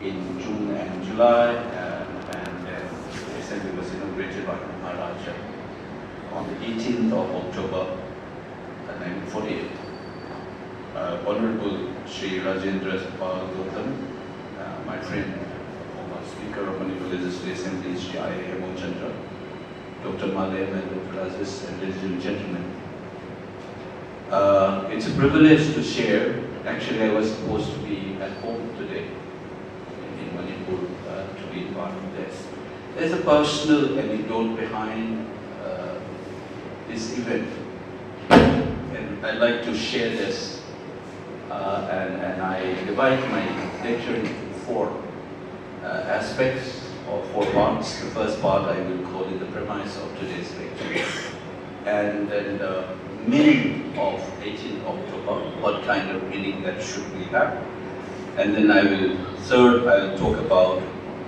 in June and July, and the assembly was inaugurated by Maharaja on the 18th of October 1948. Honorable Shri Rajendra Pal Gautam, my friend, former Speaker of Manipur Legislative Assembly, Shri I.A. Monchandra, Dr. Malem and Dr. Rajesh, and ladies and gentlemen. It's a privilege to share. Actually, I was supposed to be at home today in Manipur to be part of this. There's a personal anecdote behind this event, and I'd like to share this. And I divide my lecture into four aspects or four parts. The first part I will call it the premise of today's lecture, and then the meaning of 18th October, what kind of meaning that should we have, and then I'll talk about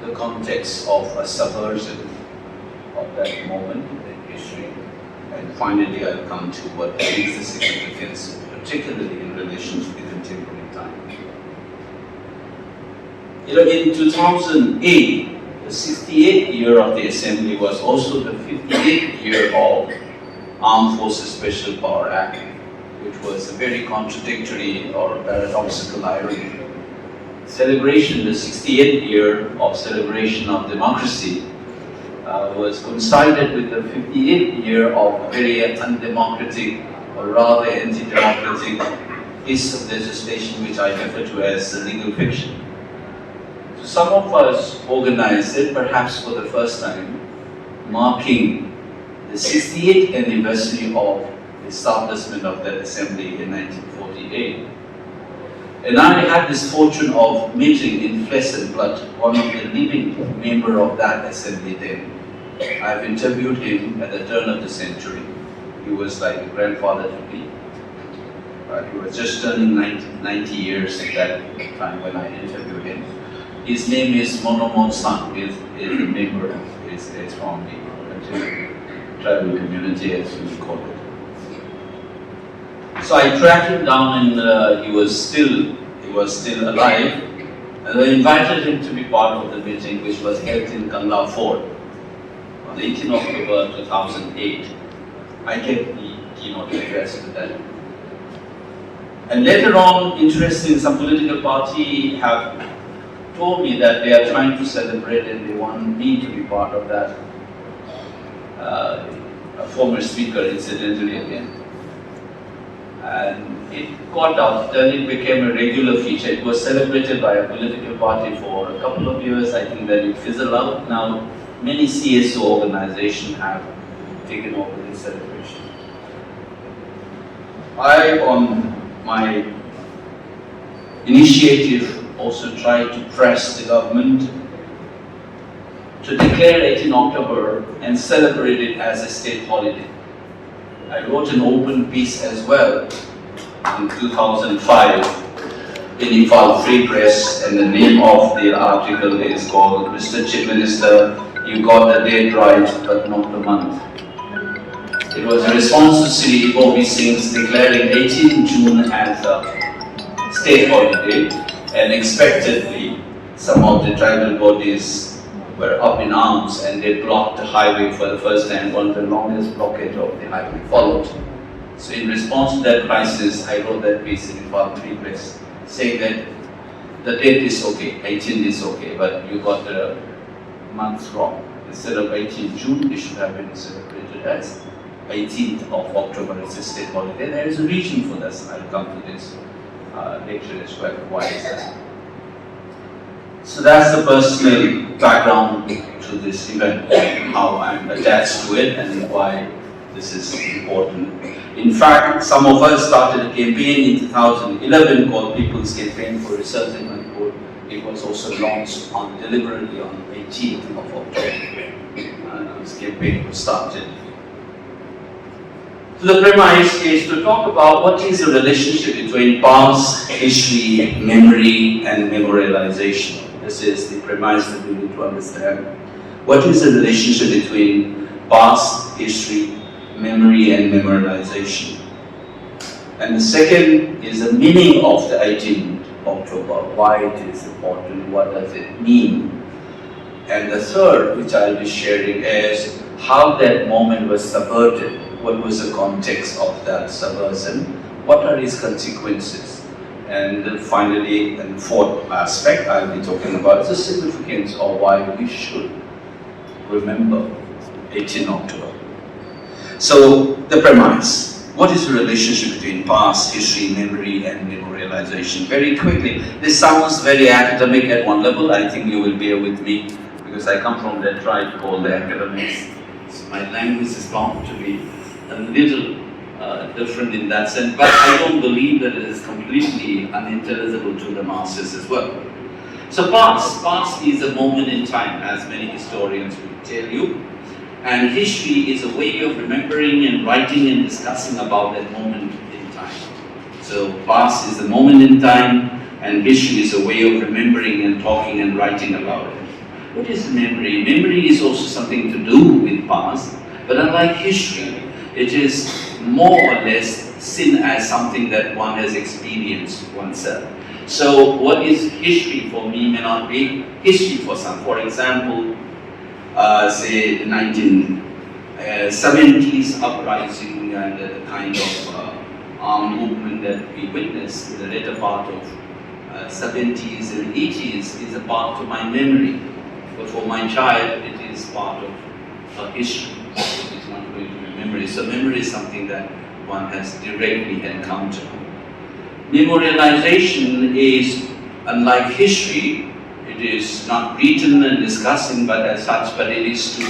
the context of a subversion of that moment in history, and finally I'll come to what is the significance, particularly in relation to the contemporary time. In 2008, the 68th year of the Assembly was also the 58th year of Armed Forces Special Power Act, which was a very contradictory or paradoxical irony. Celebration, the 68th year of celebration of democracy, was coincided with the 58th year of a very undemocratic or rather anti-democratic piece of legislation which I refer to as legal fiction. So some of us organized it, perhaps for the first time, marking the 68th anniversary of the establishment of that assembly in 1948. And I had this fortune of meeting in flesh and blood one of the living members of that assembly then. I've interviewed him at the turn of the century. He was like a grandfather to me. He was just turning 90 years at that time when I interviewed him. His name is Monomon San. He is a member of his from the tribal community, as we call it. So I tracked him down, and he was still alive. And I invited him to be part of the meeting, which was held in Kangla Fort on the 18th of October 2008. I gave the keynote address to that. And later on, interesting, some political party have told me that they are trying to celebrate and they want me to be part of that. A former speaker, incidentally, again. And it caught up, then it became a regular feature. It was celebrated by a political party for a couple of years. I think that it fizzled out. Now, many CSO organizations have taken over this celebration. I, on my initiative, also tried to press the government to declare 18 October and celebrate it as a state holiday. I wrote an open piece as well in 2005 in Imphal Free Press, and the name of the article is called "Mr. Chief Minister, you got the date right but not the month." It was a response to Sri Gobi Singh's declaring 18 June as a state holiday, and expectedly some of the tribal bodies were up in arms and they blocked the highway for the first time. One of the longest blockade of the highway followed. So in response to that crisis, I wrote that piece in Imphal Free Press saying that the date is okay, 18 is okay, but you got the months wrong. Instead of 18 June, it should have been celebrated as 18th of October as a state holiday. There is a reason for this. I'll come to this lecture as well. Why is that? So that's the personal background to this event, how I'm attached to it and why this is important. In fact, some of us started a campaign in 2011 called People's Campaign for Research in Manipur. It was also launched deliberately on 18th of October. This campaign was started. So the premise is to talk about what is the relationship between past, history, memory, and memorialization. This is the premise that we need to understand. What is the relationship between past, history, memory, and memorialization? And the second is the meaning of the 18th October, why it is important, what does it mean. And the third, which I'll be sharing, is how that moment was subverted. What was the context of that subversion? What are its consequences? And finally, and fourth aspect I'll be talking about is the significance of why we should remember 18 October. So, the premise. What is the relationship between past, history, memory, and memorialization? Very quickly, this sounds very academic at one level. I think you will bear with me because I come from that tribe called the academics. So my language is bound to be a little different in that sense, but I don't believe that it is completely unintelligible to the masses as well. So past is a moment in time, as many historians will tell you, and history is a way of remembering and writing and discussing about that moment in time. So past is a moment in time, and history is a way of remembering and talking and writing about it. What is memory? Memory is also something to do with past, but unlike history, it is more or less seen as something that one has experienced oneself. So what is history for me may not be history for some. For example, say the 1970s uprising and the kind of armed movement that we witnessed in the later part of 70s and 80s is a part of my memory. But for my child, it is part of history. It is not going to be memory. So memory is something that one has directly encountered. Memorialization is, unlike history, it is not written and discussing but as such, but it is to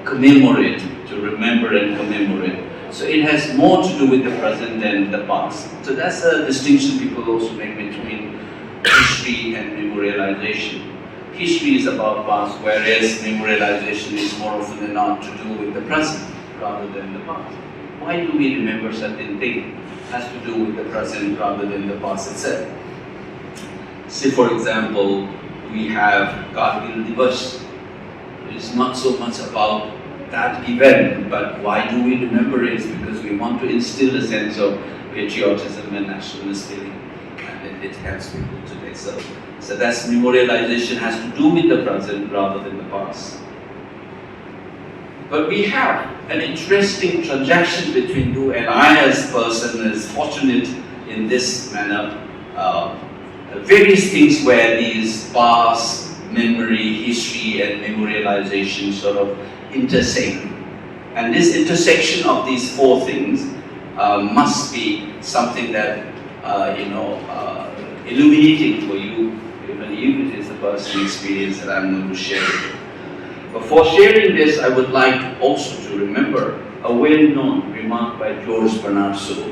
commemorate, to remember and commemorate. So it has more to do with the present than the past. So that's a distinction people also make between history and memorialization. History is about past, whereas memorialization is more often than not to do with the present rather than the past. Why do we remember certain things? It has to do with the present rather than the past itself. Say for example, we have Kargil Divas. It's not so much about that event, but why do we remember it? Because we want to instill a sense of patriotism and nationalist feeling, and it helps people today. So that's memorialization has to do with the present rather than the past. But we have an interesting transaction between you and I as a person is fortunate in this manner. Various things where these past, memory, history and memorialization sort of intersect. And this intersection of these four things must be something that, illuminating for you, even if it is a personal experience that I'm going to share with you. Before sharing this, I would like also to remember a well-known remark by George Bernard Shaw,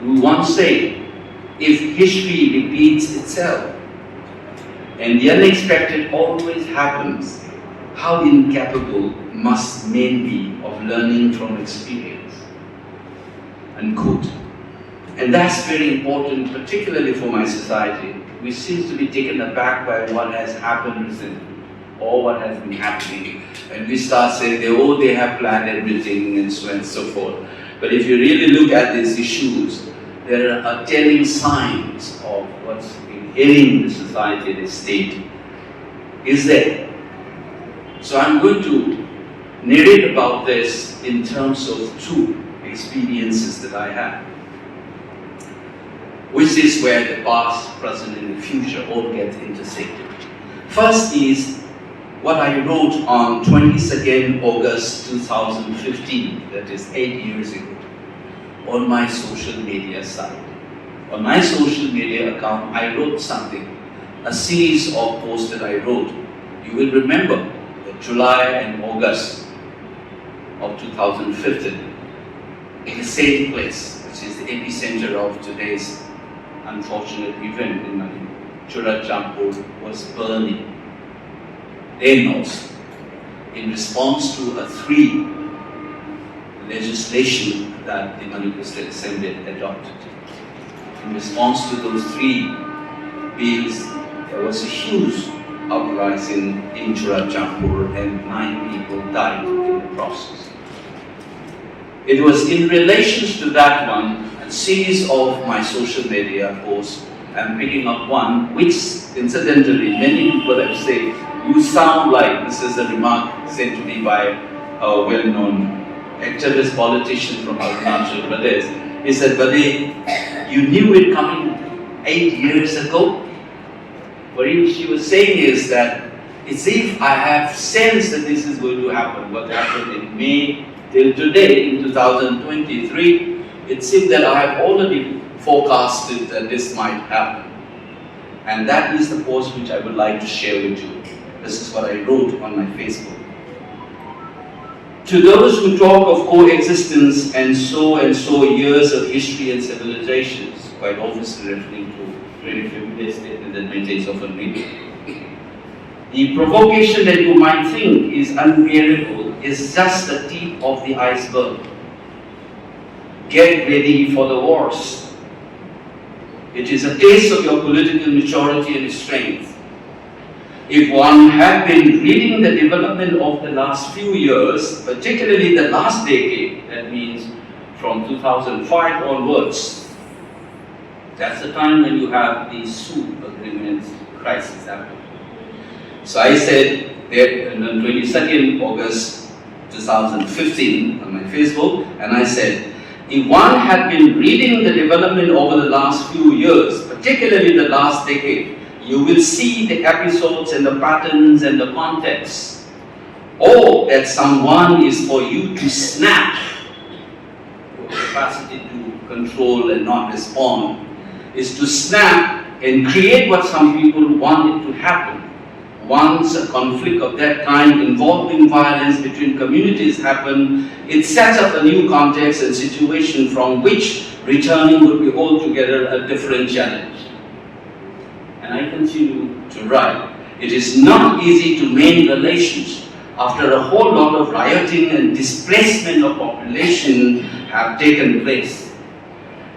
who once said, "If history repeats itself, and the unexpected always happens, how incapable must men be of learning from experience?" Unquote. And that's very important, particularly for my society, which seems to be taken aback by what has happened recently, or what has been happening. And we start saying, they have planned everything and so on and so forth. But if you really look at these issues, there are telling signs of what's ailing the society, the state, is there. So I'm going to narrate about this in terms of two experiences that I had, which is where the past, present, and the future all get intersected. First is what I wrote on 22nd August 2015, that is 8 years ago, on my social media site. On my social media account, I wrote something, a series of posts that I wrote. You will remember that July and August of 2015, in the same place, which is the epicenter of today's unfortunate event in Manipur, Churachampur was burning. Then also, in response to a 3 legislation that the Manipur Assembly adopted. In response to those 3 bills, there was a huge uprising in Churachampur and 9 people died in the process. It was in relation to that one, a series of my social media posts I'm picking up one, which incidentally many people have said, you sound like, this is a remark said to me by a well-known activist politician from Arunachal Pradesh. He said, Bade, you knew it coming 8 years ago? What she was saying is that it's if I have sensed that this is going to happen. What happened in May till today, in 2023, it seems that I have already forecasted that this might happen. And that is the post which I would like to share with you. This is what I wrote on my Facebook. To those who talk of coexistence and so years of history and civilizations, quite obviously referring to very familiar statement that maintains often made. The provocation that you might think is unbearable is just the tip of the iceberg. Get ready for the worst. It is a taste of your political maturity and strength. If one had been reading the development of the last few years, particularly the last decade, that means from 2005 onwards, that's the time when you have the Sioux agreement crisis happening. So I said that on 22nd August 2015 on my Facebook, and I said, if one had been reading the development over the last few years, particularly the last decade, you will see the episodes and the patterns and the context. Or that someone is for you to snap, your capacity to control and not respond, is to snap and create what some people wanted to happen. Once a conflict of that kind involving violence between communities happened, it sets up a new context and situation from which returning would be altogether a different challenge. And I continue to write, it is not easy to mend relations after a whole lot of rioting and displacement of population have taken place.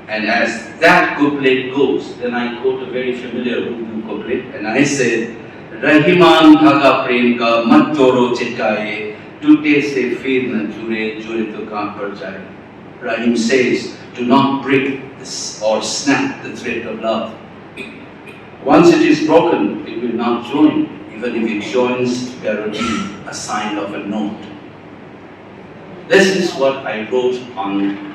And as that couplet goes, then I quote a very familiar Urdu couplet, and I said, Rahiman dhaga prem ka mat joro chitkaye, tute se fir na jure, jure to kaan par jaye. Rahim says, do not break this or snap the thread of love. Once it is broken, it will not join, even if it joins to guarantee a sign of a note. This is what I wrote on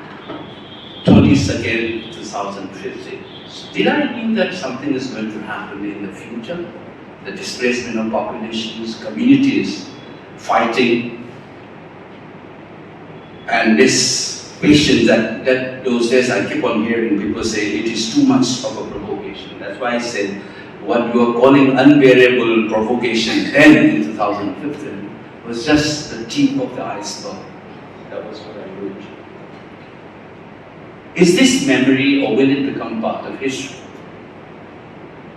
22nd, 2015. So did I mean that something is going to happen in the future? The displacement of populations, communities, fighting, and this patience that those days I keep on hearing people say it is too much of a provocation. That's why I said what you are calling unbearable provocation then in 2015 was just the tip of the iceberg. That was what I wrote. Is this memory or will it become part of history?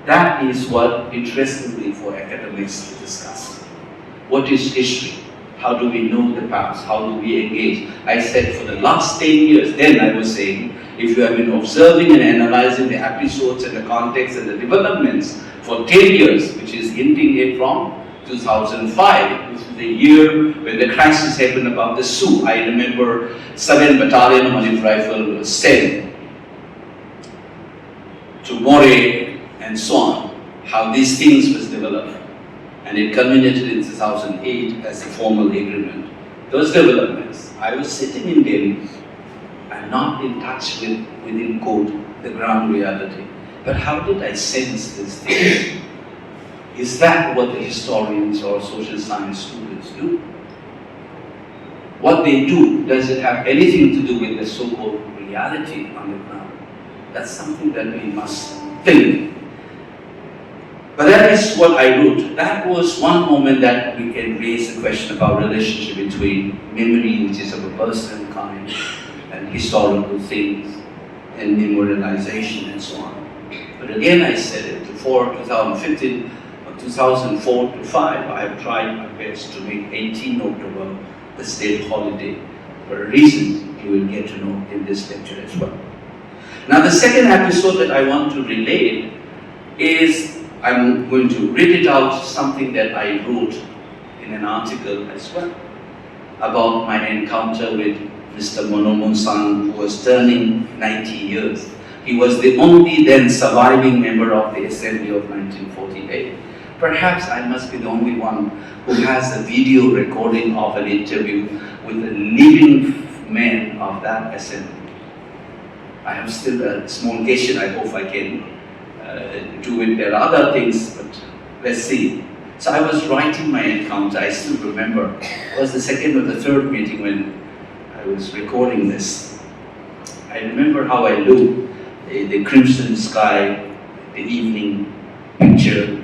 That is what interestingly for academics to discuss. What is history? How do we know the past? How do we engage? I said for the last 10 years, then I was saying, if you have been observing and analyzing the episodes and the context and the developments for 10 years, which is hinting it from 2005, which is the year when the crisis happened about the Sioux. I remember 7th Battalion of Manipur Rifle was sent to Moray and so on, how these things was developed. And it culminated in 2008 as a formal agreement. Those developments, I was sitting in Delhi and not in touch with, within quote, the ground reality. But how did I sense this thing? Is that what the historians or social science students do? What they do, does it have anything to do with the so-called reality on the ground? That's something that we must think. But that is what I wrote. That was one moment that we can raise the question about relationship between memory, which is of a personal kind, and historical things, and memorialization and so on. But again, I said it, before 2015, or 2004 to 5, I have tried my best to make 18 October the state holiday, for a reason you will get to know in this lecture as well. Now the second episode that I want to relate is, I'm going to read it out, something that I wrote in an article as well, about my encounter with Mr. Monomon-san, who was turning 90 years. He was the only then surviving member of the Assembly of 1948. Perhaps I must be the only one who has a video recording of an interview with a living man of that assembly. I have still a small occasion. I hope I can do it. There are other things, but let's see. So I was writing my encounter. I still remember. It was the second or the third meeting when I was recording this. I remember how I looked, the crimson sky, the evening picture,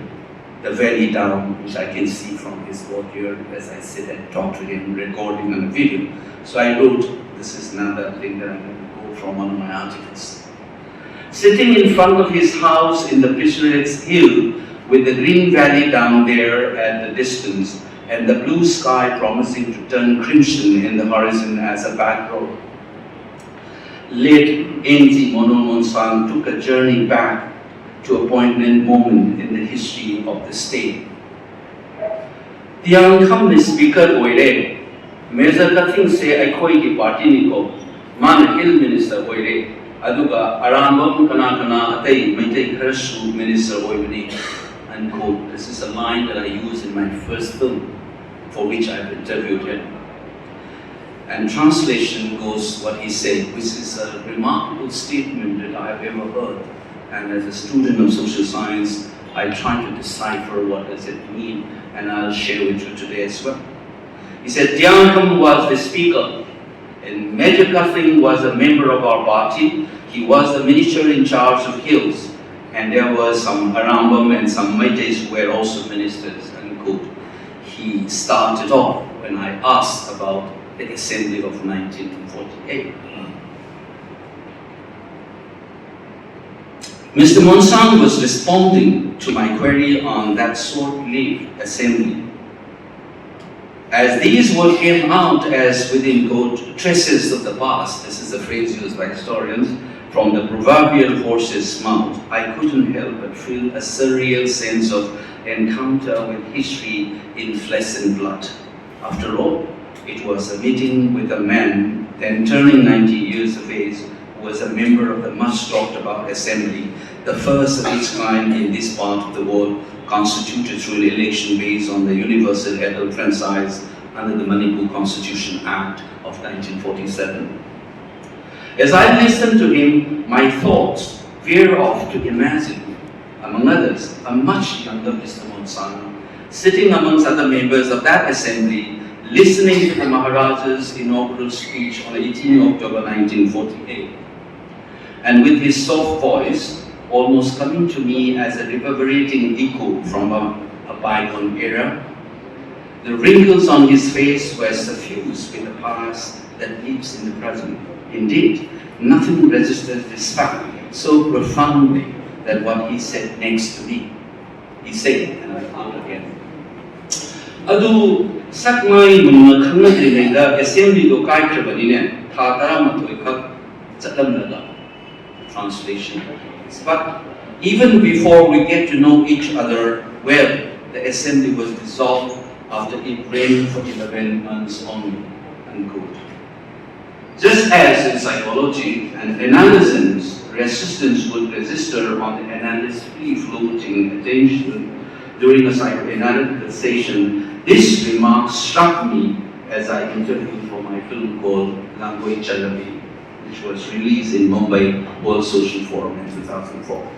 the valley down, which I can see from his courtyard as I sit and talk to him, recording on a video. So I wrote, this is another thing that I'm going to go from one of my articles. Sitting in front of his house in the Picturesque Hill, with the green valley down there at the distance, and the blue sky promising to turn crimson in the horizon as a backdrop, late N.T. Monomonsang took a journey back to a poignant moment in the history of the state. Tiang Kham speaker oire, Major Kathing se Akoijam Party Man Hill Minister oire, Aduga Arambam Kana Atei Mete Kershu Minister oire. Unquote. This is a line that I use in my first film, for which I've interviewed him. And translation goes what he said, which is a remarkable statement that I have ever heard. And as a student of social science, I try to decipher what does it mean, and I'll share with you today as well. He said, Tiang Kham was the speaker, and Major Kathing was a member of our party. He was the minister in charge of hills, and there were some Arambam and some Meiteis who were also ministers, unquote. He started off when I asked about the Assembly of 1948. Mr. Monsang was responding to my query on that short-lived assembly. As these words came out as, within quote, traces of the past, this is a phrase used by historians, from the proverbial horse's mouth, I couldn't help but feel a surreal sense of encounter with history in flesh and blood. After all, it was a meeting with a man then turning 90 years of age, who was a member of the much talked about assembly, the first of its kind in this part of the world, constituted through an election based on the universal adult franchise under the Manipur Constitution Act of 1947. As I listened to him, my thoughts veered off to imagine, among others, a much younger Mr. Monsang, sitting amongst other members of that assembly, listening to the Maharaja's inaugural speech on 18 October 1948. And with his soft voice, almost coming to me as a reverberating echo from a bygone era, the wrinkles on his face were suffused with the past that lives in the present. Indeed, nothing registered this fact so profoundly that what he said next to me. He said, and I quote again, Adu sakmai munna khangadrinaida assembly do kaikrabanine tha taramatoi khak chatlamnaga. Translation. But even before we get to know each other well, the assembly was dissolved after it reigned for 11 months only. Unquote. Just as in psychology, an analysand's resistance would register on the analyst's free-floating attention during a psychoanalytical session, this remark struck me as I interviewed for my film called Akoijam, which was released in Mumbai World Social Forum in 2004.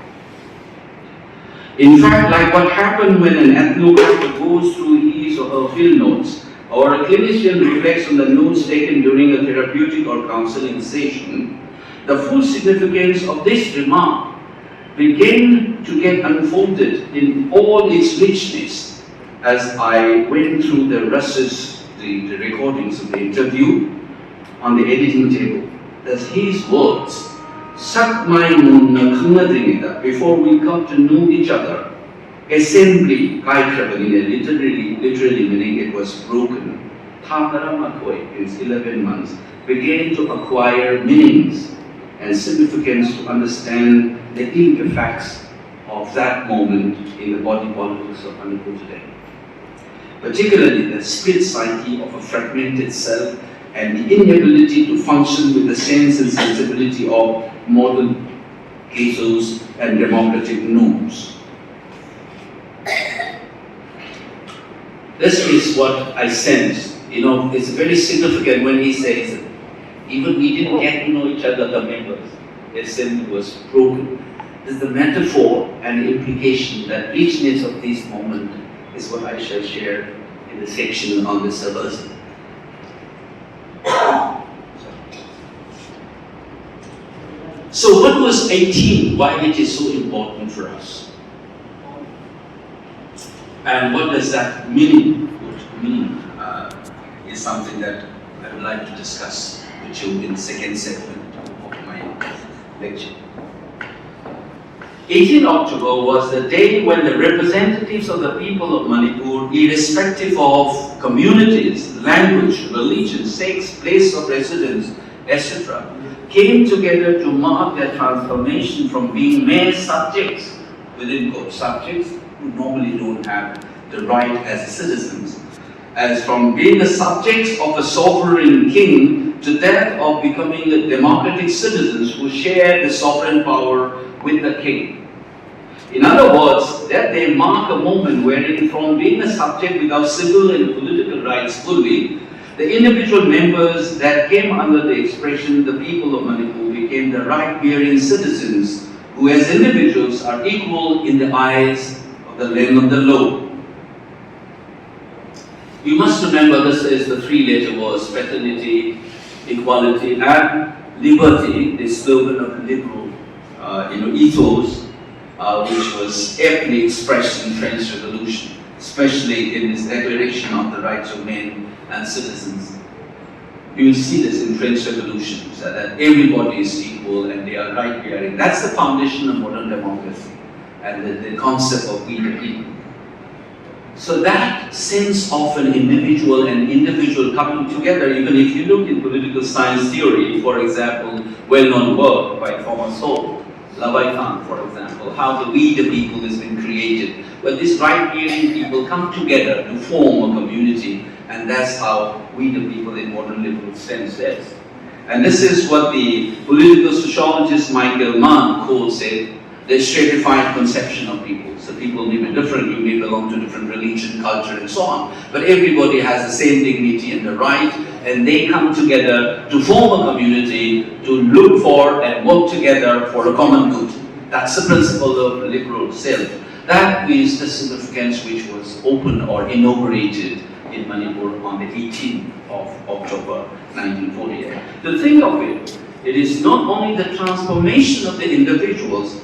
In fact, like what happened when an ethnographer goes through his or her field notes, or a clinician reflects on the notes taken during a therapeutic or counseling session, the full significance of this remark began to get unfolded in all its richness as I went through the recordings of the interview on the editing table. As his words, before we got to know each other, assembly, literally meaning it was broken, in 11 months, began to acquire meanings and significance to understand the impacts of that moment in the body politics of Manipur today. Particularly the split psyche of a fragmented self and the inability to function with the sense and sensibility of modern ethos and democratic norms. This is what I sense. It's very significant when he says, even we didn't get to know each other, the members. The assembly was broken. This is the metaphor and implication that richness of this moment is what I shall share in the section on the subversive. So what was 18? Why it is so important for us? And what does that mean? Is something that I would like to discuss with you in the second segment of my lecture. 18 October was the day when the representatives of the people of Manipur, irrespective of communities, language, religion, sex, place of residence, etc., came together to mark their transformation from being mere subjects, within quotes, subjects who normally don't have the right as citizens, as from being the subjects of a sovereign king to that of becoming the democratic citizens who share the sovereign power with the king. In other words, that they mark a moment wherein from being a subject without civil and political rights fully, the individual members that came under the expression the people of Manipur became the right-bearing citizens who as individuals are equal in the eyes of the land of the law. You must remember this is the three-letter words: fraternity, equality, and liberty, the slogan of the liberal ethos, which was aptly expressed in French Revolution, especially in this declaration of the rights of men and citizens. You will see this in French Revolution, so that everybody is equal and they are right-bearing. That's the foundation of modern democracy and the concept of we the people. So that sense of an individual and individual coming together, even if you look in political science theory, for example, well-known work by Thomas Hobbes, Leviathan, for example, how the we the people has been created. But these right-bearing people come together to form a community, and that's how we the people in modern liberal sense says. And this is what the political sociologist Michael Mann calls it, the stratified conception of people. So people may be different, you may belong to different religion, culture, and so on, but everybody has the same dignity and the right, and they come together to form a community, to look for and work together for a common good. That's the principle of liberal self. That is the significance which was opened or inaugurated in Manipur on the 18th of October 1948. To think of it, it is not only the transformation of the individuals,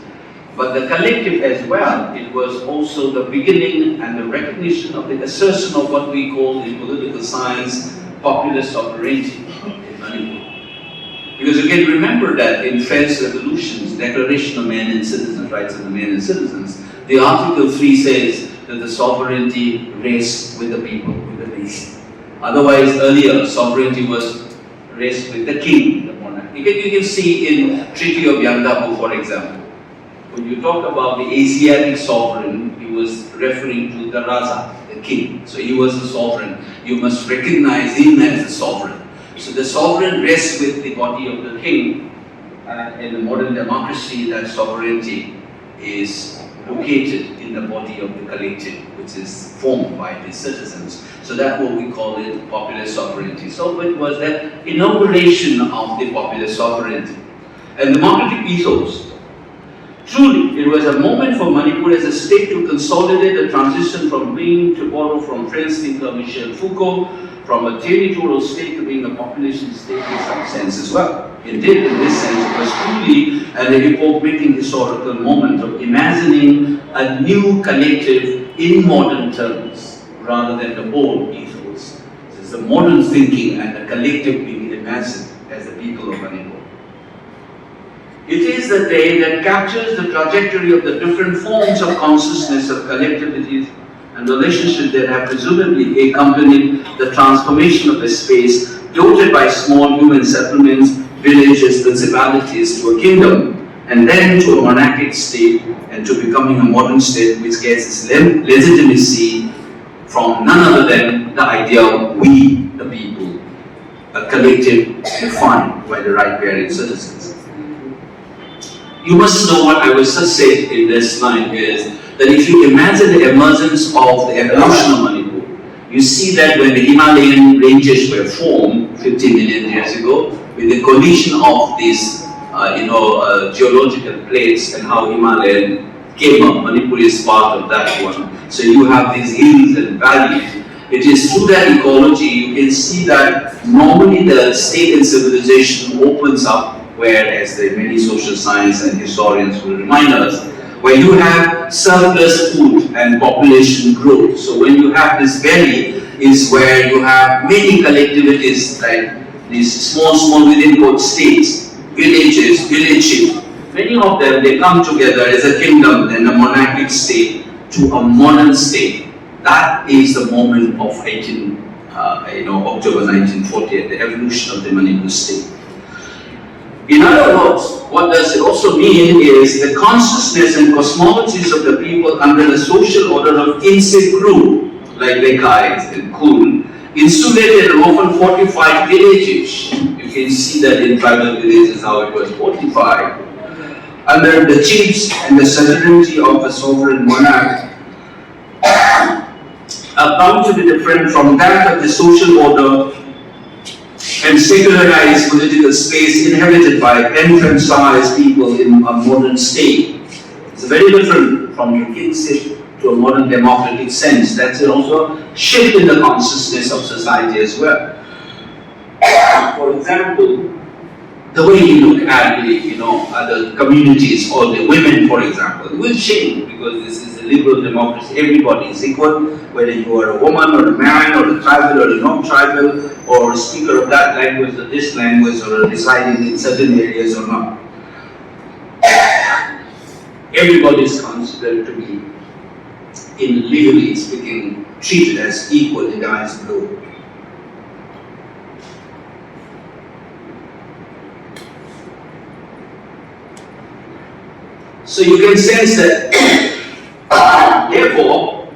but the collective as well. It was also the beginning and the recognition of the assertion of what we call in political science popular sovereignty in Manipur. Because you can remember that in French Revolution's Declaration of Men and Citizens, Rights of the Men and Citizens, the Article 3 says that the sovereignty rests with the people, with the nation. Otherwise, earlier, sovereignty was rests with the king, the monarch. You can see in Treaty of Yandabu, for example. When you talk about the Asiatic sovereign, he was referring to the Raja, the king. So he was the sovereign. You must recognize him as the sovereign. So the sovereign rests with the body of the king. In the modern democracy, that sovereignty is located in the body of the collective, which is formed by the citizens. So that's what we call it popular sovereignty. So it was the inauguration of the popular sovereignty. And democratic ethos. Truly, it was a moment for Manipur as a state to consolidate the transition from being, to borrow from French thinker Michel Foucault, from a territorial state to being a population state in some sense as well. Indeed, in this sense, it was truly an epoch-making historical moment of imagining a new collective in modern terms, rather than the old ethos. This is the modern thinking and the collective being imagined as the people of Manipur. It is the day that captures the trajectory of the different forms of consciousness of collectivities and relationships that have presumably accompanied the transformation of a space dotted by small human settlements, villages, principalities to a kingdom, and then to a monarchic state, and to becoming a modern state which gets its legitimacy from none other than the idea of we, the people, a collective defined by the right-bearing citizens. You must know what I was just saying in this line is that if you imagine the emergence of the evolution of Manipur, you see that when the Himalayan ranges were formed 50 million years ago, with the collision of these geological plates and how Himalayan came up, Manipur is part of that one. So you have these hills and valleys. It is through that ecology you can see that normally the state and civilization opens up, whereas the many social science and historians will remind us, where you have surplus food and population growth. So when you have this valley is where you have many collectivities like these small within quote states, villages, villages. Many of them, they come together as a kingdom and a monarchic state to a modern state. That is the moment of October 1948, the evolution of the Manipur state. In other words, what does it also mean is the consciousness and cosmologies of the people under the social order of insect group, like Lekais and Kul, insulated and often fortified villages. You can see that in tribal villages how it was fortified. Under the chiefs and the sovereignty of a sovereign monarch, are bound to be different from that of the social order and secularized political space inhabited by enfranchised people in a modern state. It's very different from your kingship to a modern democratic sense. That's also a shift in the consciousness of society as well. For example, the way you look at the communities or the women, for example, will change because this is a liberal democracy. Everybody is equal, whether you are a woman or a man or a tribal or a non-tribal or a speaker of that language or this language or residing in certain areas or not. Everybody is considered to be, in legally speaking, treated as equal in the eyes of the law. So you can sense that, therefore,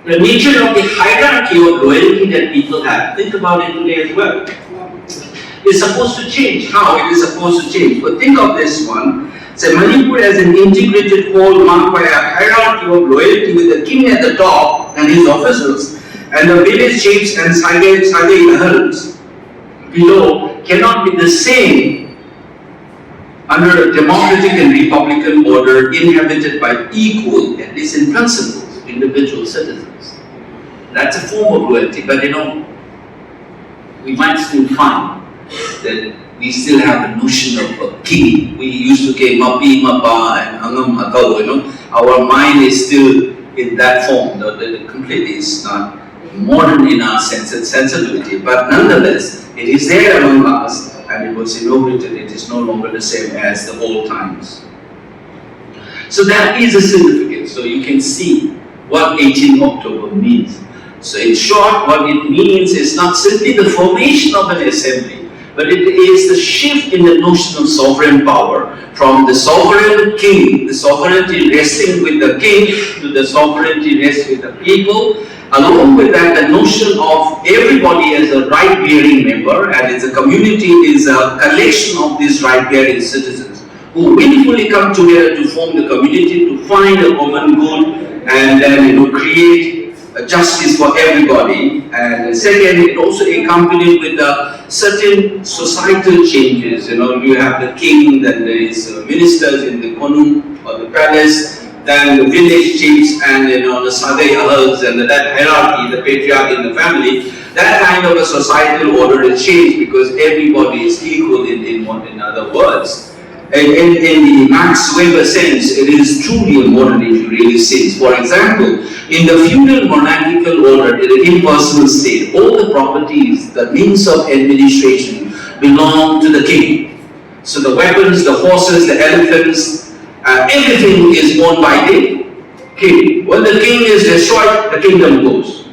the nature of the hierarchy of loyalty that people have, think about it today as well, is supposed to change. How it is supposed to change? But think of this one. Say Manipur as an integrated whole marked by a hierarchy of loyalty with the king at the top and his officers, and the village chiefs and Sage below cannot be the same under a democratic and republican order inhabited by equal, at least in principle, individual citizens. That's a form of loyalty, but we might still find that we still have a notion of a king. We used to say Mapi, Mapa, and Angam Akau, Our mind is still in that form, though it completely is not modern in our sense and sensibility, but nonetheless, it is there among us. And it was inaugurated, it is no longer the same as the old times. So that is a significance. So you can see what 18 October means. So in short, what it means is not simply the formation of an assembly, but it is the shift in the notion of sovereign power from the sovereign king, the sovereignty resting with the king, to the sovereignty resting with the people. Along with that, the notion of everybody as a right-bearing member, and as a community is a collection of these right-bearing citizens who willfully come together to form the community to find a common good and then create a justice for everybody. And second, it also accompanied with certain societal changes. You have the king, then there is ministers in the konung or the palace. Then the village chiefs and the Sadai Ahals and that hierarchy, the patriarch in the family, that kind of a societal order is changed because everybody is equal in other words. In the Max Weber sense, it is truly a modern if you really sense. For example, in the feudal monarchical order, in an impersonal state, all the properties, the means of administration belong to the king. So the weapons, the horses, the elephants, everything is owned by the king. When the king is destroyed, the kingdom goes.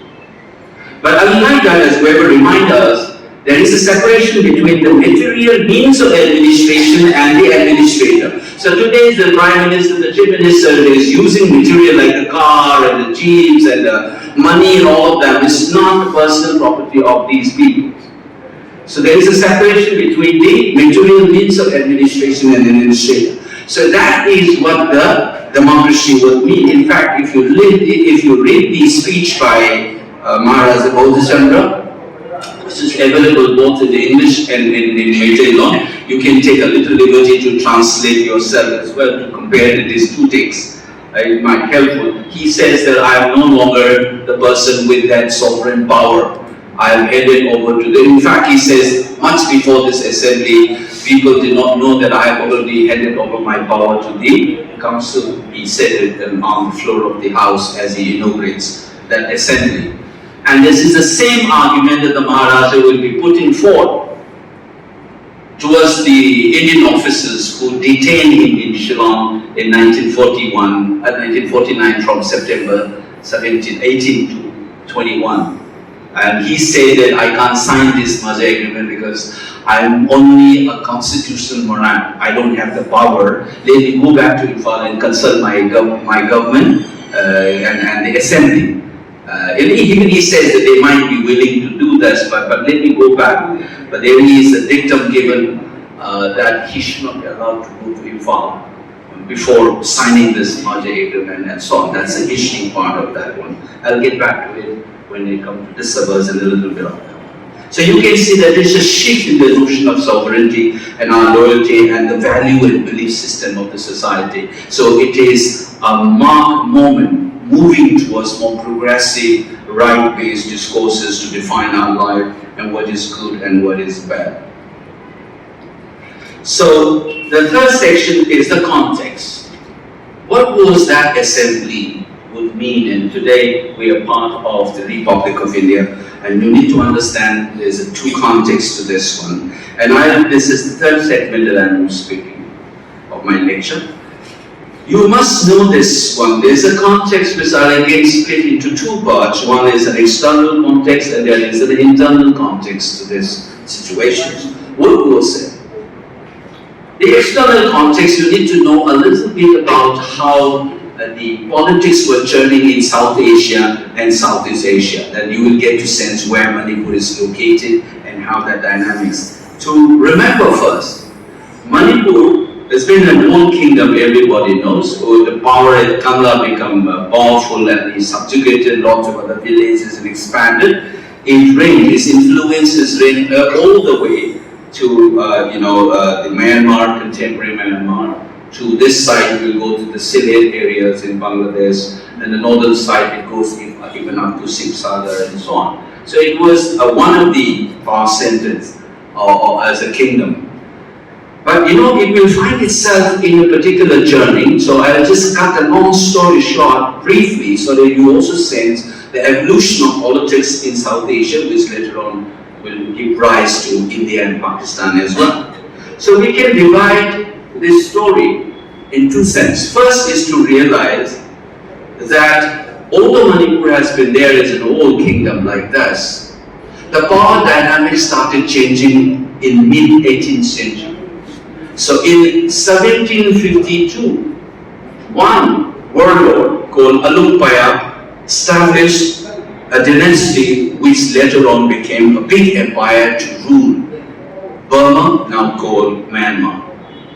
But unlike that, as Weber reminds us, there is a separation between the material means of administration and the administrator. So today the Prime Minister, the Chief Minister is using material like the car and the jeeps and the money and all of that. It's not the personal property of these people. So there is a separation between the material means of administration and administrator. So that is what the democracy would mean. In fact, if you read the speech by Maharaja Bodhichandra, which is available both in the English and in Meitei law, you can take a little liberty to translate yourself as well to compare these two texts. It might help. He says that I am no longer the person with that sovereign power. I am headed over to the. In fact, he says much before this assembly, people did not know that I have already handed over my power to the council. He said it on the floor of the house as he inaugurates that assembly. And this is the same argument that the Maharaja will be putting forth towards the Indian officers who detained him in Shillong in 1949 from September 18 to 21. And he said that I can't sign this merger agreement because I'm only a constitutional monarch. I don't have the power. Let me go back to Imphal and consult my government and the assembly. Even he says that they might be willing to do this, but let me go back. But there is a dictum given that he should not be allowed to go to Imphal before signing this merger agreement and so on. That's the history part of that one. I'll get back to it when they come to the suburbs and a little bit of that. So you can see that there's a shift in the notion of sovereignty and our loyalty and the value and belief system of the society. So it is a marked moment moving towards more progressive, right-based discourses to define our life and what is good and what is bad. So the third section is the context. What was that assembly would mean? And today we are part of the Republic of India, and you need to understand there's a two contexts to this one. And this is the third segment that I'm speaking of my lecture. You must know this one. There's a context which are again split into two parts. One is an external context and there is an internal context to this situation. What was it? The external context, you need to know a little bit about how the politics were churning in South Asia and Southeast Asia. Then you will get to sense where Manipur is located and how that dynamics. To remember first, Manipur has been an old kingdom, everybody knows. So the power at Kangla became powerful and he subjugated lots of other villages and expanded. It reigned, his influences reigned all the way to the Myanmar, contemporary Myanmar. To this side, we'll go to the Sylhet areas in Bangladesh, and the northern side it goes even up to Sibsagar and so on. So it was one of the power centers as a kingdom. But it will find itself in a particular journey. So I'll just cut a long story short briefly so that you also sense the evolution of politics in South Asia, which later on will give rise to India and Pakistan as well. So we can divide this story in two senses. First is to realize that although Manipur has been there as an old kingdom like this, the power dynamics started changing in mid-18th century. So in 1752, one warlord called Alukpaya established a dynasty which later on became a big empire to rule Burma, now called Myanmar.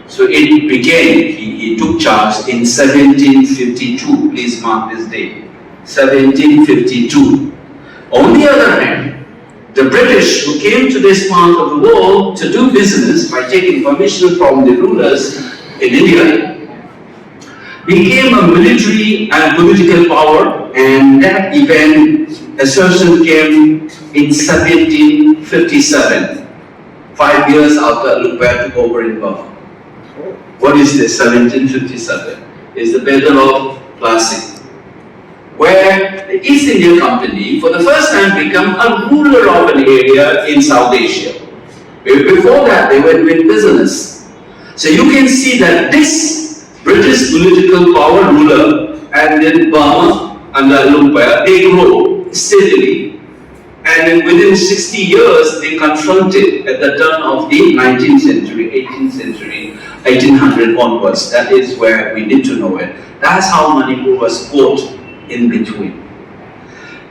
So it began, he took charge in 1752, please mark this date, 1752. On the other hand, the British, who came to this part of the world to do business by taking permission from the rulers in India, became a military and political power, and that event assertion came in 1757, 5 years after Alukpaya took over in Burma. What is this 1757? It's the Battle of Plassey, where the East India Company for the first time became a ruler of an area in South Asia. Before that, they were doing business. So you can see that this British political power ruler and then Burma under Alukpaya, they grow steadily. And then within 60 years, they confronted at the turn of the 19th century, 18th century, 1800 onwards. That is where we need to know it. That's how Manipur was caught in between.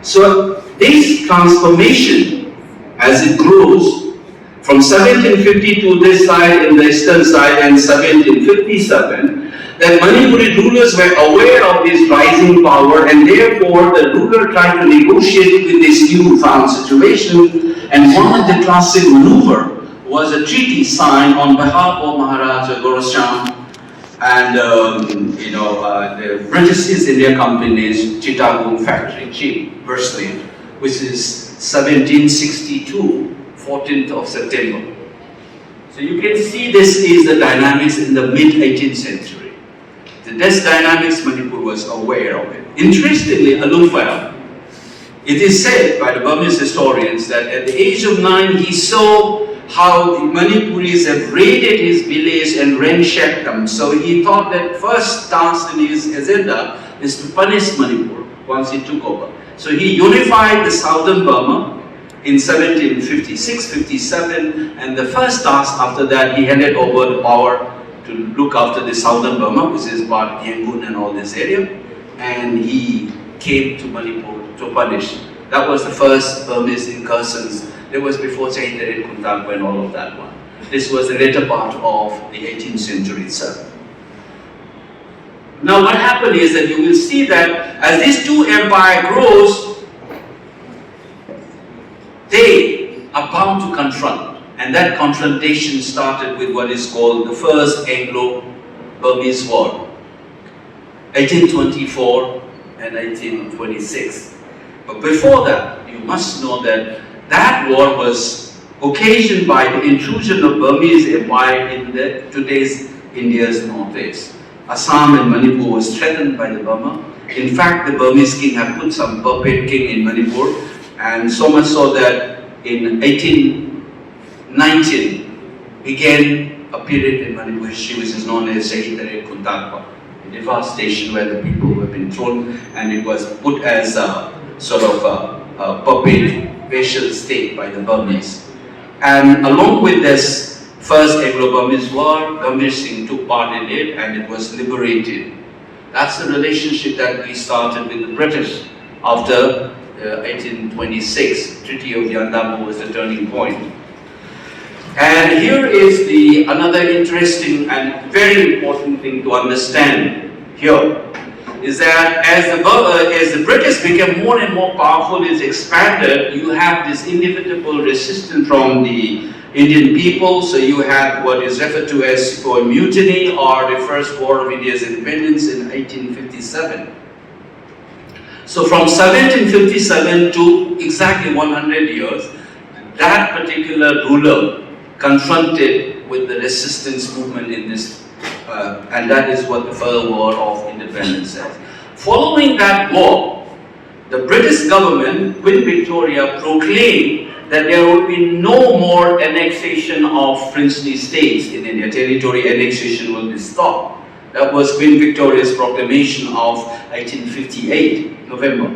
So this transformation, as it grows, From 1752 this side in the eastern side and 1757, that Manipuri rulers were aware of this rising power, and therefore the ruler tried to negotiate with this newfound situation, and one of the classic maneuver was a treaty signed on behalf of Maharaja Gorasham and the British East India Company's Chittagong factory chief, Bursley, which is 1762, 14th of September. So you can see this is the dynamics in the mid-18th century. This dynamics Manipur was aware of it. Interestingly, Alufaya, it is said by the Burmese historians that at the age of 9 he saw how the Manipuris have raided his village and ransacked them. So he thought that first task in his agenda is to punish Manipur once he took over. So he unified the southern Burma in 1756-57, and the first task after that he handed over the power to look after the southern Burma, which is about Yangon and all this area, and he came to Manipur to punish. That was the first Burmese incursions. There was before Chahiteret Kuntalpa and all of that one. This was the later part of the 18th century itself. Now what happened is that you will see that as this two empire grows, they are bound to confront. And that confrontation started with what is called the First Anglo-Burmese War, 1824 and 1826. But before that, you must know that that war was occasioned by the intrusion of Burmese empire in today's India's northeast. Assam and Manipur was threatened by the Burma. In fact, the Burmese king had put some puppet king in Manipur, and so much so that in 1819 began a period in Manipur history which is known as Chahiteret Kuntalpa, a devastation where the people were being thrown, and it was put as a sort of a puppet vassal state by the Burmese. And along with this First Anglo-Burmese War, Burmese took part in it and it was liberated. That's the relationship that we started with the British after 1826. Treaty of Yandabo was the turning point. And here is another interesting and very important thing to understand here, is that as the British became more and more powerful, is expanded, you have this inevitable resistance from the Indian people. So you have what is referred to as Sepoy Mutiny, or the First War of India's Independence in 1857. So from 1757 to exactly 100 years, that particular ruler confronted with the resistance movement in this, and that is what the First War of Independence says. Following that war, the British government, Queen Victoria, proclaimed that there would be no more annexation of princely states in India. Territory annexation will be stopped. That was Queen Victoria's proclamation of 1858, November.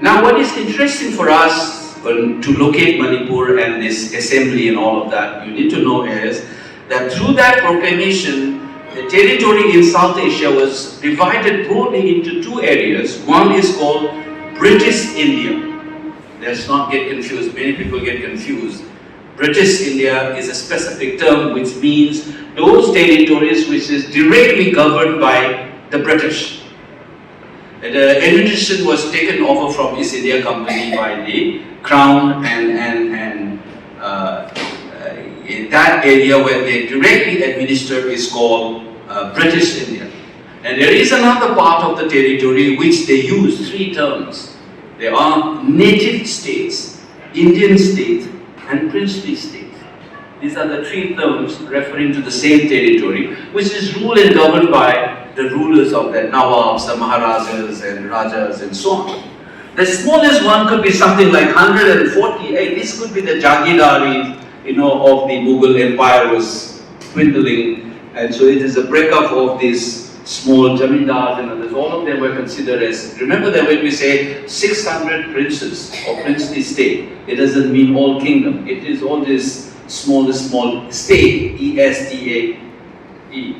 Now what is interesting for us to locate Manipur and this assembly and all of that, you need to know is that through that proclamation, the territory in South Asia was divided broadly into two areas. One is called British India. Let's not get confused, many people get confused. British India is a specific term which means those territories which is directly governed by the British. The administration was taken over from East India Company by the Crown, and in that area where they directly administer is called British India. And there is another part of the territory which they use three terms. There are native states, Indian states, and princely states. These are the three terms referring to the same territory, which is ruled and governed by the rulers of that, Nawabs, the Maharajas and Rajas and so on. The smallest one could be something like 148. This could be the Jagirdari, of the Mughal Empire was dwindling, and so it is a breakup of these small Jamindars and others. All of them were considered as, remember that when we say 600 princes or princely state, it doesn't mean all kingdom. It is all this small state, E-S-T-A-E.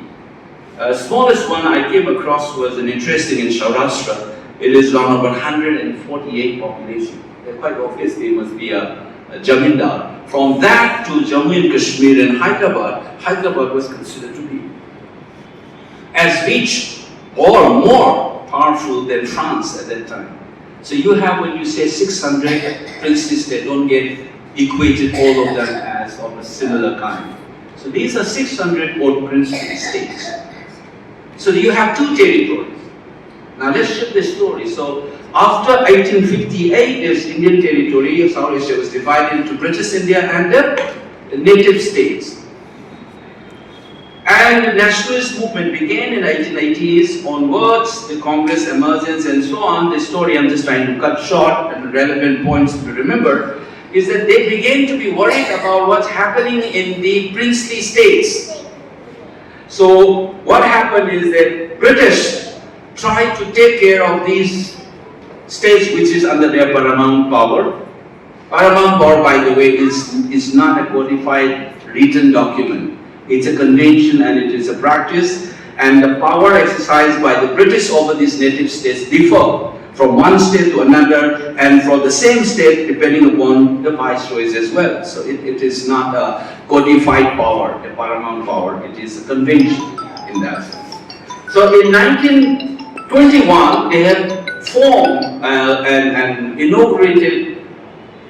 Smallest one I came across was an interesting in Saurashtra. It is around about 148 population. Quite obviously it must be a Jamindar. From that to Jammu and Kashmir and Hyderabad, Hyderabad was considered to be as rich or more powerful than France at that time. So you have, when you say 600 princes, they don't get equated all of them as of a similar kind. So these are 600 odd princely states. So you have two territories. Now let's shift the story. So after 1858, this Indian territory of South Asia was divided into British India and the native states. And the nationalist movement began in the 1880s onwards, the Congress emergence and so on. The story I'm just trying to cut short, and the relevant points to remember is that they began to be worried about what's happening in the princely states. So what happened is that British tried to take care of these states which is under their paramount power. Paramount power, by the way, is not a codified written document. It's a convention and it is a practice, and the power exercised by the British over these native states differ from one state to another, and for the same state depending upon the viceroys as well. So it is not a codified power, a paramount power, it is a convention in that sense. So in 1921 they have formed and inaugurated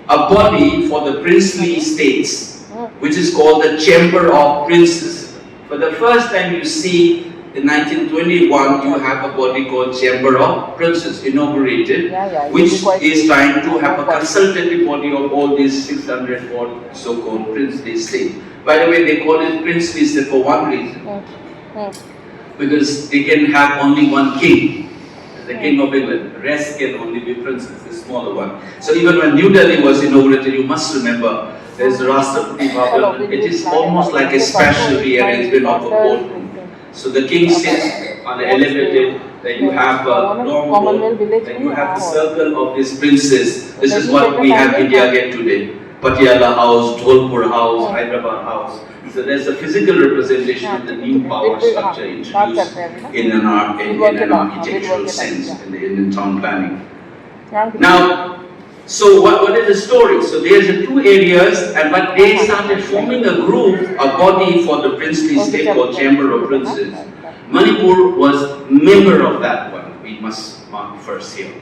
a body for the princely states, which is called the Chamber of Princes. For the first time you see in 1921 you have a body called Chamber of Princes inaugurated, which is trying to have a consultative body of all these 600 so-called princely states. By the way, they call it princely state for one reason, because they can have only one king, the King of England. The rest can only be princes, the smaller one. So even when New Delhi was inaugurated, you must remember there's the Rashtrapati Bhavan. It is almost like a special rearrangement of a boardroom. So the king sits on the elevated, then you have a long board, then you have the circle of these princes. This is what we have India get today. Patiala House, Dholpur House, Hyderabad House. So there's a physical representation of the new power structure introduced in an architectural sense in the Indian town planning. Now, so what is the story? So there's two areas, but they started forming a group, a body for the princely state called Chamber of Princes. Manipur was member of that one. We must mark first here.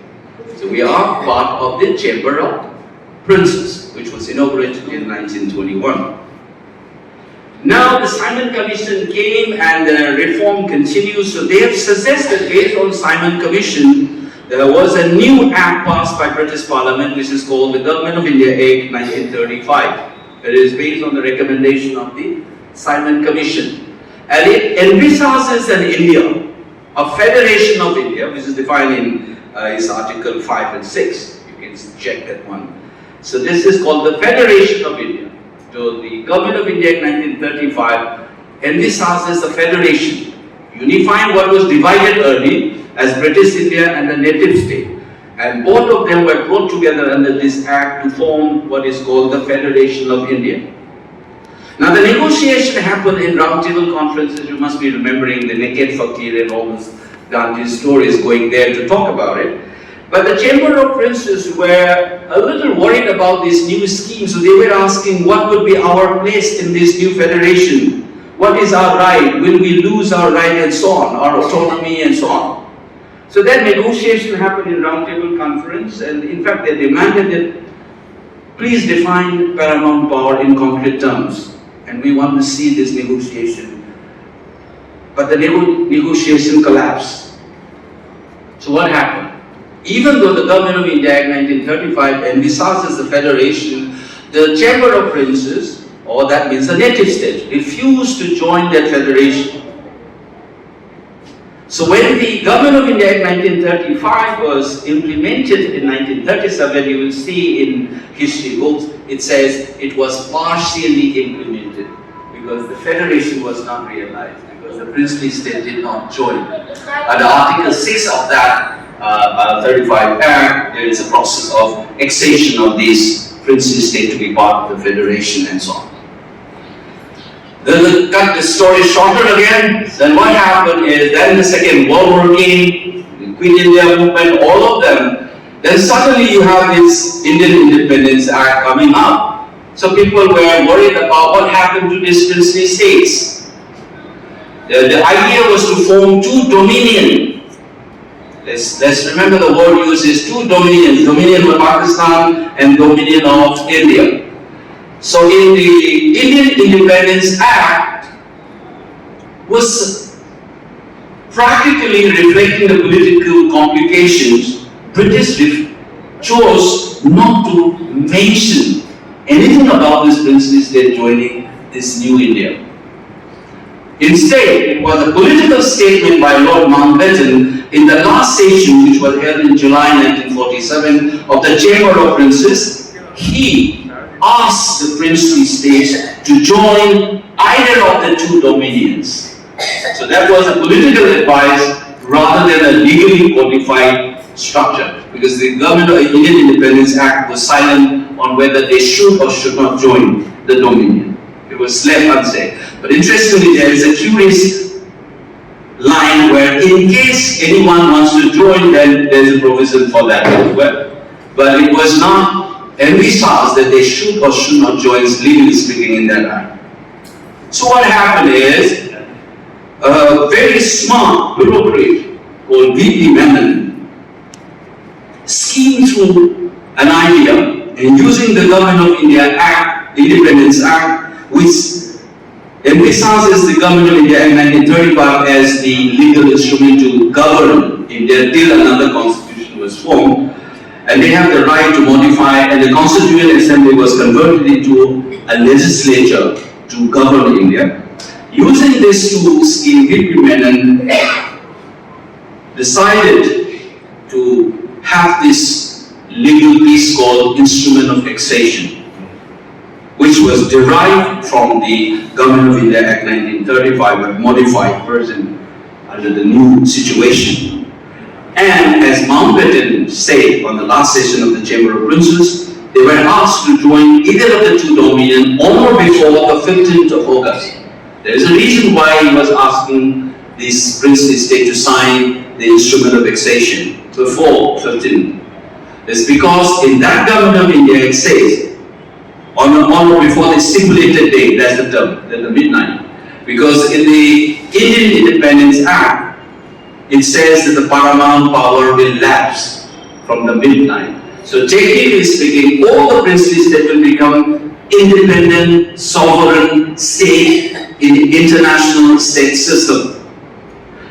So we are part of the Chamber of Princes, which was inaugurated in 1921. Now the Simon Commission came and the reform continues. So they have suggested, based on Simon Commission, there was a new act passed by British Parliament which is called the Government of India Act 1935. It is based on the recommendation of the Simon Commission. And it envisages an India, a federation of India, which is defined in its Article 5 and 6. You can check that one. So this is called the Federation of India. So the Government of India Act 1935 envisages a federation, unifying what was divided early as British India and the native state. And both of them were brought together under this act to form what is called the Federation of India. Now the negotiation happened in round table conferences. You must be remembering the Naked Fakir and all those Gandhi's stories going there to talk about it. But the Chamber of Princes were a little worried about this new scheme, so they were asking what would be our place in this new federation? What is our right? Will we lose our right and so on, our autonomy and so on? So that negotiation happened in roundtable conference, and in fact they demanded that please define paramount power in concrete terms, and we want to see this negotiation. But the negotiation collapsed. So what happened? Even though the Government of India Act 1935 envisages the federation, the Chamber of Princes, or that means the native states, refused to join that federation. So when the Government of India Act 1935 was implemented in 1937, you will see in history books, it says it was partially implemented because the federation was not realized, because the princely state did not join. Under Article 6 of that 35 Act, there is a process of accession of these princely states to be part of the federation and so on. Then we cut the story shorter again. Then what happened is, then the Second World War came, the Quit India movement, all of them. Then suddenly you have this Indian Independence Act coming up. So people were worried about what happened to these princely states. The idea was to form two dominions. Let's remember the word used is two dominions, dominion of Pakistan and dominion of India. So in the Indian Independence Act was practically reflecting the political complications. British chose not to mention anything about this princely state joining this new India. Instead, it was a political statement by Lord Mountbatten in the last session, which was held in July 1947 of the Chamber of Princes. He asked the princely states to join either of the two dominions. So that was a political advice rather than a legally codified structure, because the government of the Indian Independence Act was silent on whether they should or should not join the dominion. It was left unsaid. But interestingly, there is a curious line where in case anyone wants to join, then there is a provision for that as well. But it was not envisaged that they should or should not join, legally speaking, in that act. So what happened is, a very smart bureaucrat called V.P. Menon schemed through an idea and using the Government of India Act, the Independence Act, which envisages the Government of India in 1935 as the legal instrument to govern India till another constitution was formed, and they have the right to modify, and the Constituent Assembly was converted into a legislature to govern India. Using this tool, V.P. Menon decided to have this legal piece called Instrument of Taxation, which was derived from the Government of India Act 1935, a modified version under the new situation. And as Mountbatten said on the last session of the Chamber of Princes, they were asked to join either of the two dominions on or before the 15th of August. There is a reason why he was asking this princely state to sign the Instrument of Taxation before 15th. It's because in that Government of India it says, on or before the stipulated date, that's the term, that's the midnight. Because in the Indian Independence Act, it says that the paramount power will lapse from the midnight. So technically speaking, all the princely states will become independent, sovereign state in the international state system.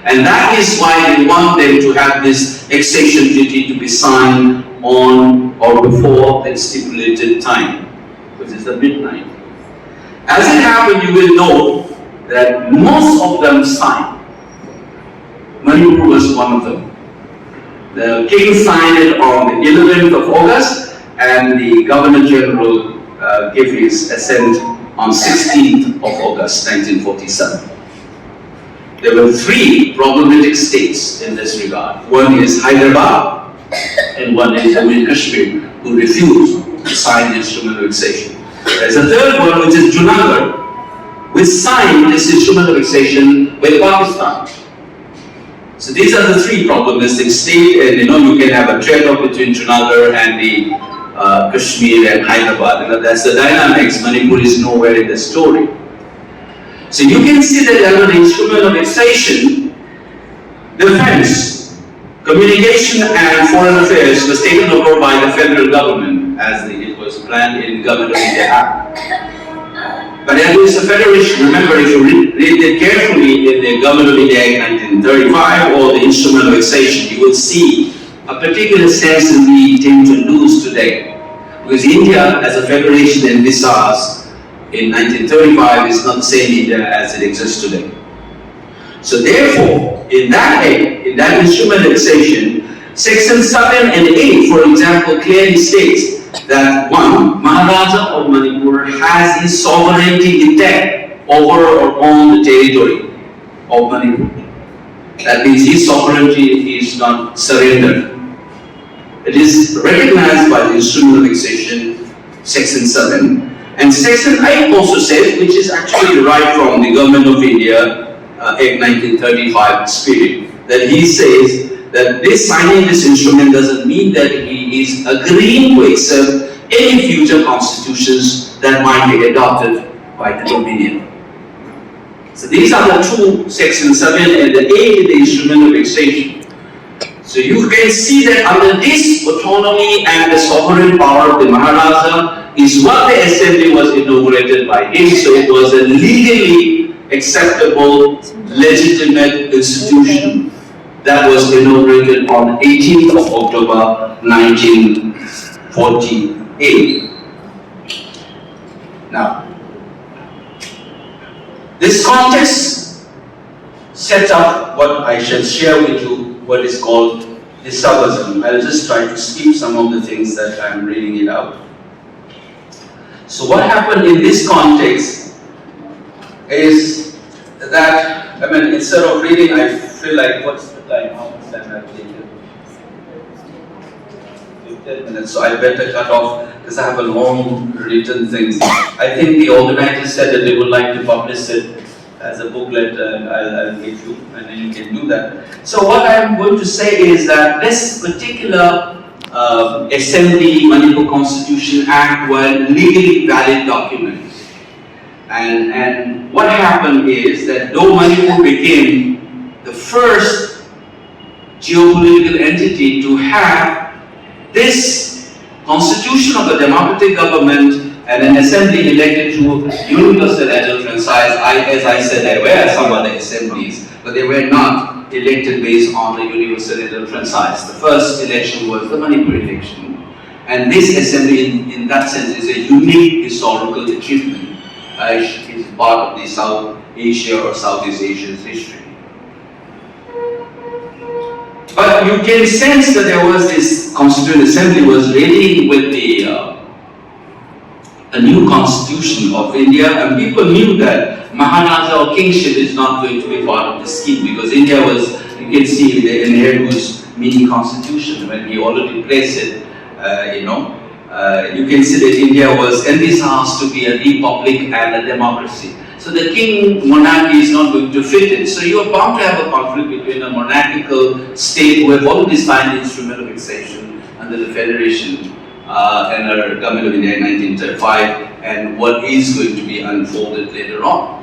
And that is why they want them to have this accession treaty to be signed on or before the stipulated time, which is the midnight. As it happened, you will know that most of them signed. Manipur was one of them. The king signed it on the 11th of August, and the Governor General gave his assent on 16th of August 1947. There were three problematic states in this regard. One is Hyderabad, and one is Jammu and Kashmir, who refused to sign the Instrument of Taxation. There's a third one, which is Junagadh, which signed this Instrument of Taxation with Pakistan. So these are the three problematic states, and you can have a trade-off between Junagadh and the Kashmir and Hyderabad. That's the dynamics. Manipur is nowhere in the story. So you can see that under the Instrument of Taxation, defense, communication and foreign affairs was taken over by the federal government as it was planned in Government of India Act. But as it's a federation, remember, if you read it carefully in the Government of India Act 1935 or the Instrument of Taxation, you will see a particular sense that we tend to lose today. Because India as a federation envisaged in 1935 is not the same India as it exists today. So therefore, in that Instrument of Taxation, Section 7 and 8, for example, clearly states that one, Maharaja of Manipur has his sovereignty intact over or on the territory of Manipur. That means his sovereignty is not surrendered. It is recognized by the Instrument of Taxation, Section 7. And Section 8 also says, which is actually derived from the Government of India Act 1935 spirit, that he says that this signing this instrument doesn't mean that he is agreeing to accept any future constitutions that might be adopted by the Dominion. So these are the two, Section 7 and the 8 in the Instrument of Annexation. So you can see that under this autonomy and the sovereign power of the Maharaja is what the assembly was inaugurated by him. So it was a legally acceptable, legitimate institution that was inaugurated on 18th of October 1948. Now, this context sets up what I shall share with you, what is called the subasm. I'll just try to skip some of the things that I'm reading it out. So what happened in this context is that, I mean, instead of reading, I feel like, what's the time? How much time I've taken? 10 minutes, so I better cut off because I have a long written things. I think the organizers said that they would like to publish it as a booklet, and I'll give you, and then you can do that. So what I'm going to say is that this particular Assembly Manipur Constitution Act were legally valid documents. And what happened is that though Manipur became the first geopolitical entity to have this constitution of a democratic government and an assembly elected through universal adult franchise, as I said, there were some other assemblies, but they were not elected based on the universal adult franchise. The first election was the Manipur election. And this assembly, in that sense, is a unique historical achievement. It's part of the South Asia or Southeast Asia's history. But you can sense that there was this Constituent Assembly was ready with the new constitution of India, and people knew that Maharaja or kingship is not going to be part of the scheme, because India was, you can see the inheritance mini constitution when he already placed it, you can see that India was envisaged to be a republic and a democracy. So the king monarchy is not going to fit in. So you are bound to have a conflict between a monarchical state who have already signed the Instrument of Annexation under the Federation and our Government of India in 1935, and what is going to be unfolded later on.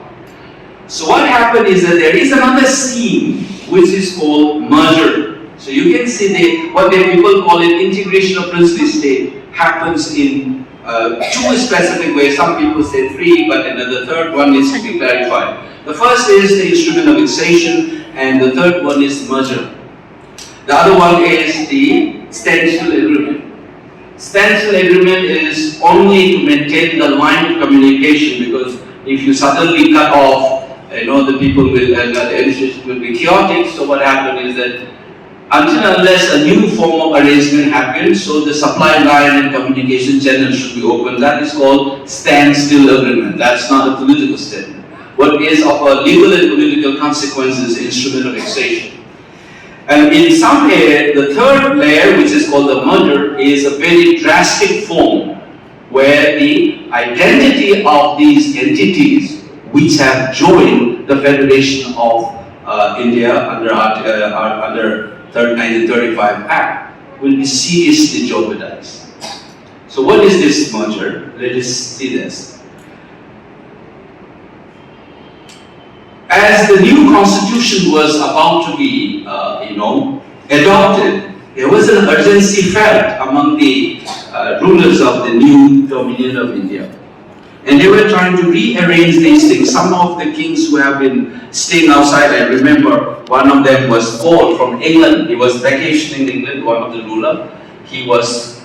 So what happened is that there is another scheme which is called merger. So you can see what the people call it integration of princely state happens in two specific ways. Some people say three, but the third one is to be clarified. The first is the Instrument of Annexation, and the third one is merger. The other one is the standstill agreement. Standstill agreement is only to maintain the line of communication, because if you suddenly cut off, the people will, the administration will be chaotic. So what happened is that until unless a new form of arrangement happens, so the supply line and communication channel should be open. That is called standstill agreement. That's not a political statement. What is of a legal and political consequences, Instrument of Annexation. And in some area, the third layer, which is called the merger, is a very drastic form where the identity of these entities which have joined the Federation of India under 1935 Act will be seriously jeopardized. So what is this merger? Let us see this. As the new constitution was about to be, adopted, there was an urgency felt among the rulers of the new Dominion of India. And they were trying to rearrange these things. Some of the kings who have been staying outside, I remember one of them was called from England. He was vacationing in England, one of the ruler. He was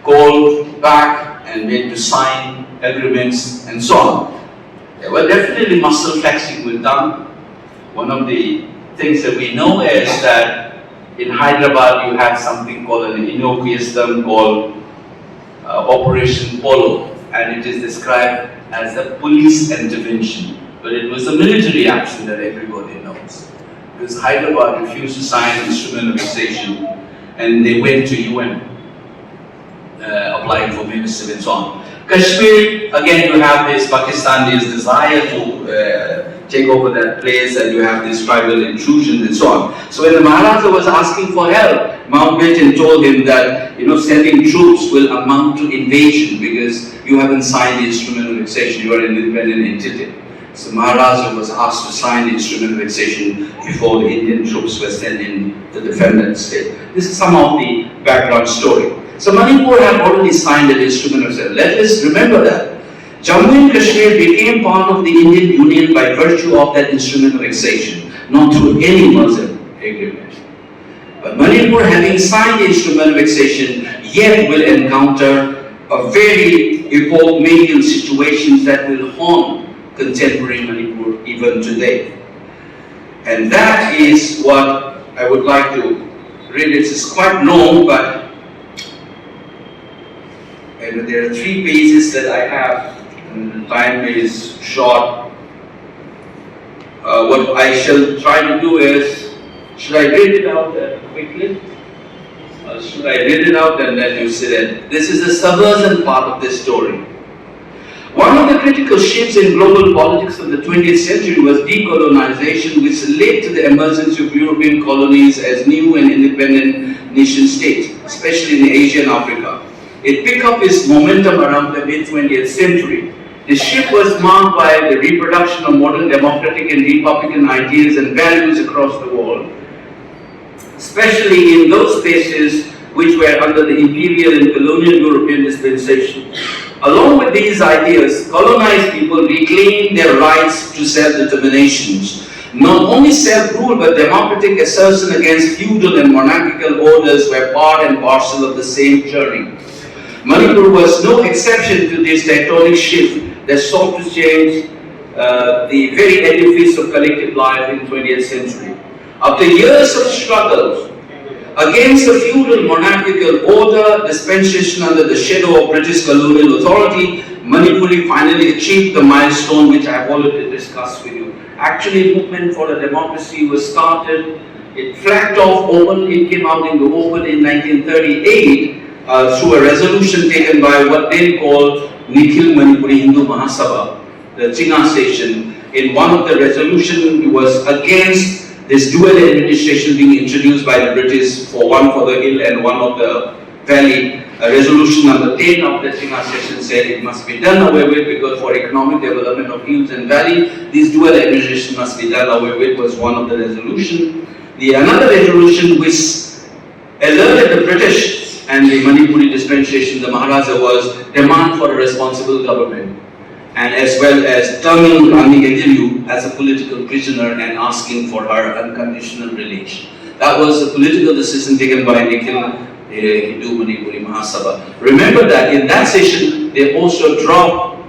called back and made to sign agreements and so on. There were definitely muscle flexing was done. One of the things that we know is that in Hyderabad you have something called an innocuous term called Operation Polo, and it is described as a police intervention, but it was a military action that everybody knows. Because Hyderabad refused to sign the Instrument of Annexation, and they went to UN applying for membership and so on. Kashmir, again you have this Pakistani's desire to take over that place, and you have this tribal intrusion and so on. So when the Maharaja was asking for help, Mountbatten told him that, sending troops will amount to invasion because you haven't signed the instrument of annexation, you are an independent entity. So Maharaja was asked to sign the instrument of annexation before the Indian troops were sent in to defend that state. This is some of the background story. So Manipur had already signed an instrument of annexation. Let us remember that. Jammu and Kashmir became part of the Indian Union by virtue of that instrument of annexation, not through any Muslim agreement. But Manipur, having signed the instrument of annexation, yet will encounter a very epoch-making situations that will haunt contemporary Manipur even today. And that is what I would like to read. It's quite long, but there are 3 pages that I have, and the time is short. What I shall try to do is, should I read it out quickly? Should I read it out and then you see that this is the subversive part of this story. One of the critical shifts in global politics of the 20th century was decolonization, which led to the emergence of European colonies as new and independent nation states, especially in Asia and Africa. It picked up its momentum around the mid-20th century. The shift was marked by the reproduction of modern democratic and republican ideas and values across the world, especially in those spaces which were under the imperial and colonial European dispensation. Along with these ideas, colonized people reclaimed their rights to self-determinations. Not only self-rule, but democratic assertion against feudal and monarchical orders were part and parcel of the same journey. Manipur was no exception to this tectonic shift that sought to change the very edifice of collective life in the 20th century. After years of struggles against the feudal monarchical order, dispensation under the shadow of British colonial authority, Manipur finally achieved the milestone which I have already discussed with you. Actually, movement for a democracy was started. It flagged off open. It came out in the open in 1938 through a resolution taken by what they called Nikhil Manipuri Hindu Mahasabha, the Chinga station. In one of the resolutions, it was against this dual administration being introduced by the British, one for the hill and one of the valley. Resolution number 10 of the Chinga session said it must be done away with because for economic development of hills and valley, this dual administration must be done away with was one of the resolution. Another resolution which alerted the British and the Manipuri dispensation, the Maharaja, was demand for a responsible government, and as well as terming Rani Gandhilu as a political prisoner and asking for her unconditional release. That was a political decision taken by Nikhil Hindu Manipuri Mahasabha. Remember that in that session, they also dropped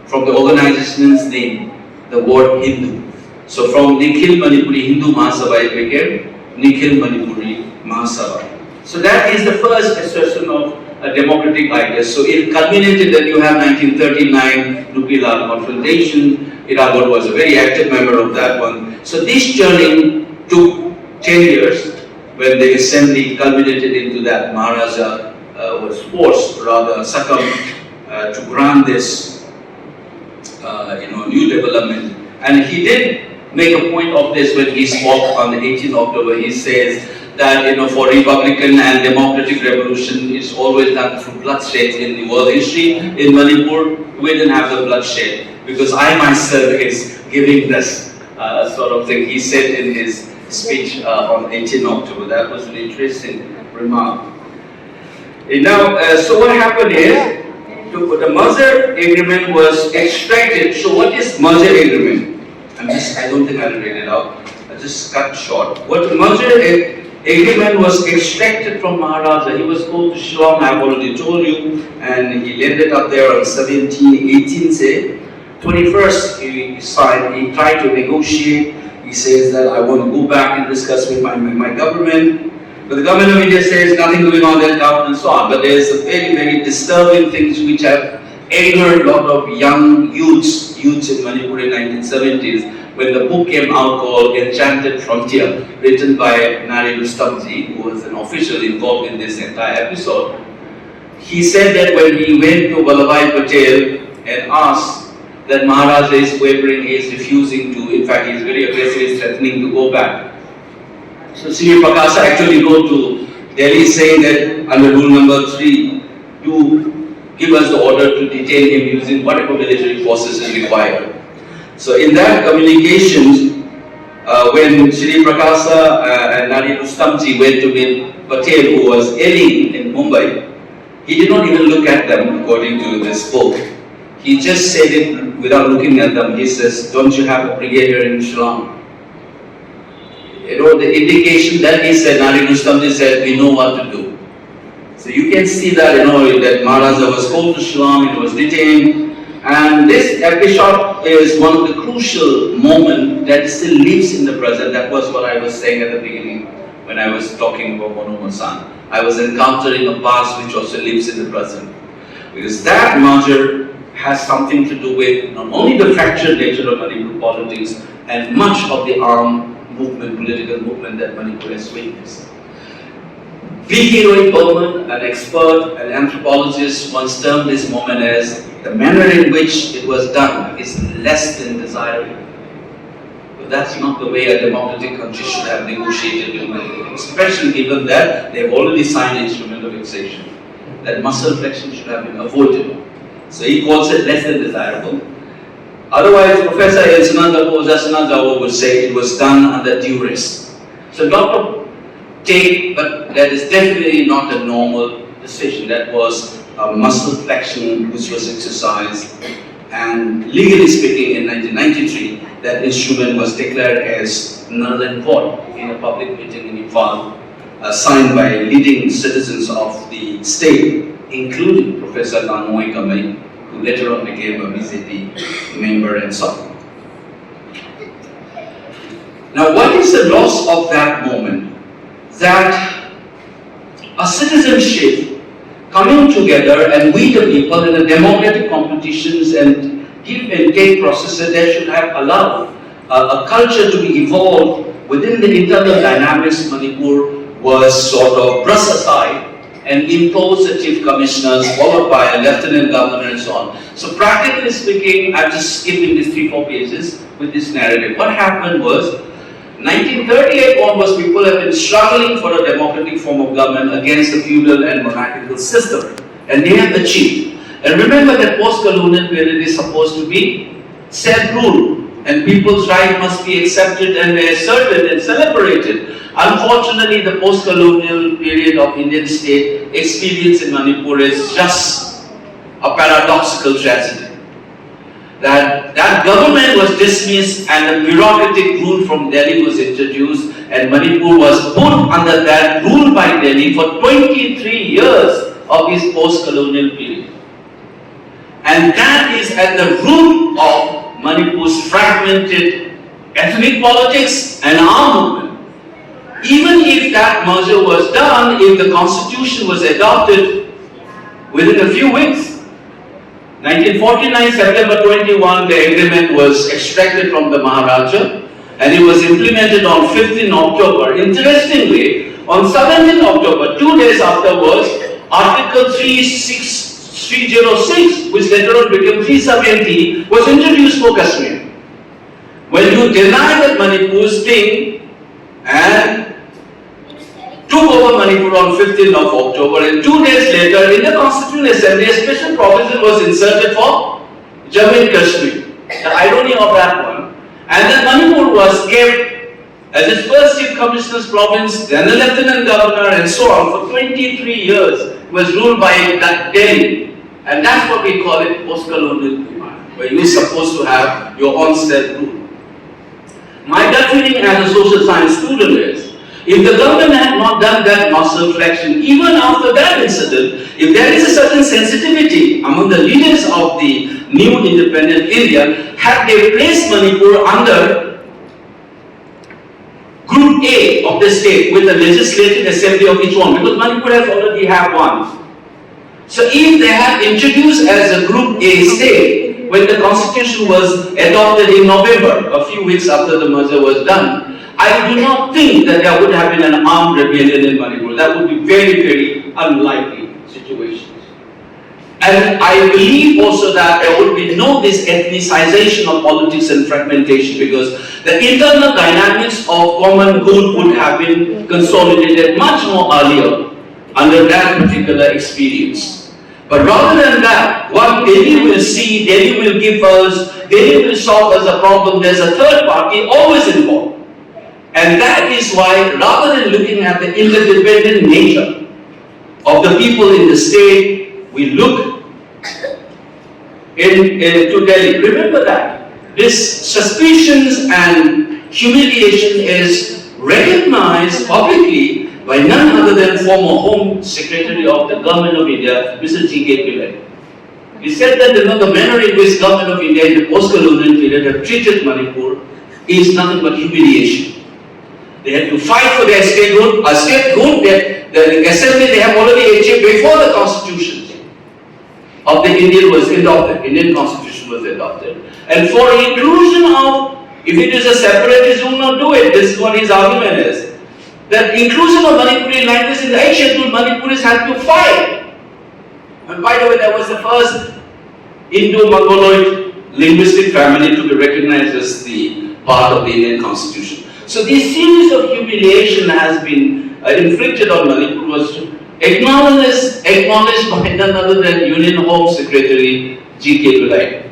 from the organization's name the word Hindu. So from Nikhil Manipuri Hindu Mahasabha, it became Nikhil Manipuri Mahasabha. So that is the first assertion of a democratic idea. So it culminated that you have 1939 Nupilal confrontation. Iragod was a very active member of that one. So this journey took 10 years when the assembly culminated into that. Maharaja was forced, rather succumbed to grant this new development. And he did make a point of this when he spoke on the 18th October. He says that for republican and democratic revolution is always done through bloodshed in the world history. In Manipur, we didn't have the bloodshed because I myself is giving this sort of thing. He said in his speech on 18 October. That was an interesting remark. Now, so what happened is, the merger agreement was extracted. So what is merger agreement? I don't think I'll read it out. I just cut short. What the merger agreement was extracted from Maharaja. He was called to Shillong, I've already told you, and he landed up there on 18 say. 21st, he signed, he tried to negotiate. He says that I want to go back and discuss with my government. But the government of India says nothing going on there, down and so on. But there's a very, very disturbing things which have angered a lot of young youths in Manipur in 1970s. When the book came out called Enchanted Frontier, written by Nari Rustamji, who was an official involved in this entire episode, he said that when he went to Vallabhbhai Patel and asked that Maharaja is wavering, he is refusing to, in fact he is very aggressive, he is threatening to go back. So Sri Prakasa actually wrote to Delhi saying that under rule number 3, you give us the order to detain him using whatever military forces is required. So in that communications, when Sri Prakasa and Nadi Rustamji went to meet Patel, who was ailing in Mumbai, he did not even look at them according to this book. He just said it without looking at them. He says, don't you have a brigadier in Shillong? You know, the indication that he said, Nadi Rustamji said, we know what to do. So you can see that, you know, that Maharaja was called to Shillong, he was detained. And this episode is one of the crucial moments that still lives in the present. That was what I was saying at the beginning when I was talking about Monomo-san. I was encountering a past which also lives in the present. Because that merger has something to do with not only the fractured nature of Manipur politics and much of the armed movement, political movement that Manipur has witnessed. B. Roy Bowman, an expert, an anthropologist, once termed this moment as the manner in which it was done is less than desirable. But that's not the way a democratic country should have negotiated, especially given that they've already signed the instrument of annexation. That muscle flexion should have been avoided. So he calls it less than desirable. Otherwise, Professor Elsananda Ojasana Jawa would say it was done under duress. So Dr. Take, but that is definitely not a normal decision. That was a muscle flexion which was exercised, and legally speaking in 1993 that instrument was declared as null and void in a public meeting in Nepal, signed by leading citizens of the state, including Professor Lanoi Kamai, who later on became a BJP member and so on. Now what is the loss of that moment? That a citizenship coming together and we the people in a democratic competitions and give and take processes that should have allowed a culture to be evolved within the internal dynamics of Manipur was sort of brushed aside and imposed the chief commissioners followed by a lieutenant governor and so on. So practically speaking, I'm just skipping these 3-4 pages with this narrative. What happened was 1938 onwards, people have been struggling for a democratic form of government against the feudal and monarchical system, and they have achieved. And remember that post-colonial period is supposed to be self-rule, and people's rights must be accepted and asserted and celebrated. Unfortunately, the post-colonial period of Indian state experience in Manipur is just a paradoxical tragedy. That government was dismissed and a bureaucratic rule from Delhi was introduced, and Manipur was put under that rule by Delhi for 23 years of its post-colonial period. And that is at the root of Manipur's fragmented ethnic politics and our movement. Even if that merger was done, if the constitution was adopted within a few weeks, 1949, September 21, the agreement was extracted from the Maharaja and it was implemented on 15 October. Interestingly, on 17 October, 2 days afterwards, Article 306, which later on became 370, was introduced for Kashmir. When you deny that Manipur's thing and took over Manipur on 15th of October, and 2 days later in the Constituent Assembly a special provision was inserted for Jammu and Kashmir. The irony of that one. And then Manipur was kept as its first chief commissioner's province, then a lieutenant governor and so on for 23 years. It was ruled by Delhi. And that's what we call it post-colonial command, where you're supposed to have your own self-rule. My gut feeling as a social science student is, if the government had not done that muscle flexion, even after that incident, if there is a certain sensitivity among the leaders of the new independent India, had they placed Manipur under Group A of the state with the legislative assembly of each one, because Manipur has already have one. So if they had introduced as a Group A state, when the constitution was adopted in November, a few weeks after the merger was done, I do not think that there would have been an armed rebellion in Manipur. That would be very, very unlikely situations. And I believe also that there would be no this ethnicization of politics and fragmentation, because the internal dynamics of common good would have been consolidated much more earlier under that particular experience. But rather than that, what Delhi will see, Delhi will give us, Delhi will solve us a problem, there's a third party always involved. And that is why, rather than looking at the interdependent nature of the people in the state, we look to Delhi. Remember that this suspicions and humiliation is recognized publicly by none other than former Home Secretary of the Government of India, Mr. G.K. Pillai. He said that the manner in which Government of India in the post-colonial period have treated Manipur is nothing but humiliation. They had to fight for their statehood. A statehood, the assembly they have already achieved before the constitution of the Indian constitution was adopted. And for inclusion of, if it is a separatist, will not do it. This is what his argument is. That inclusion of Manipuri language in the 8th schedule, Manipuris had to fight. And by the way, that was the first Indo-Mongoloid linguistic family to be recognized as the part of the Indian constitution. So this series of humiliation has been inflicted on Manipur was acknowledged by none other than Union Home Secretary G.K. Pillai.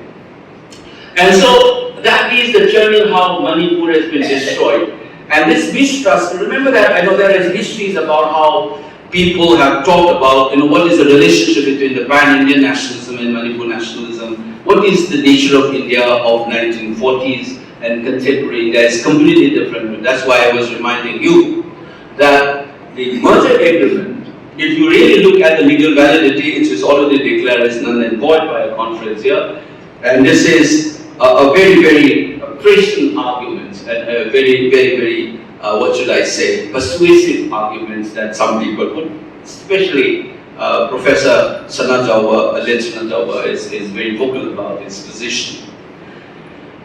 And so that is the journey how Manipur has been destroyed. And this mistrust, remember that I know there is histories about how people have talked about, what is the relationship between the pan-Indian nationalism and Manipur nationalism, what is the nature of India of 1940s and contemporary India is completely different. That's why I was reminding you that the merger agreement, if you really look at the legal validity, it is already declared as null and void by a conference here. And this is a very, very prescient argument and a very, very, very, what should I say, persuasive arguments that some people put, especially Professor Sanat Jauba is very vocal about his position.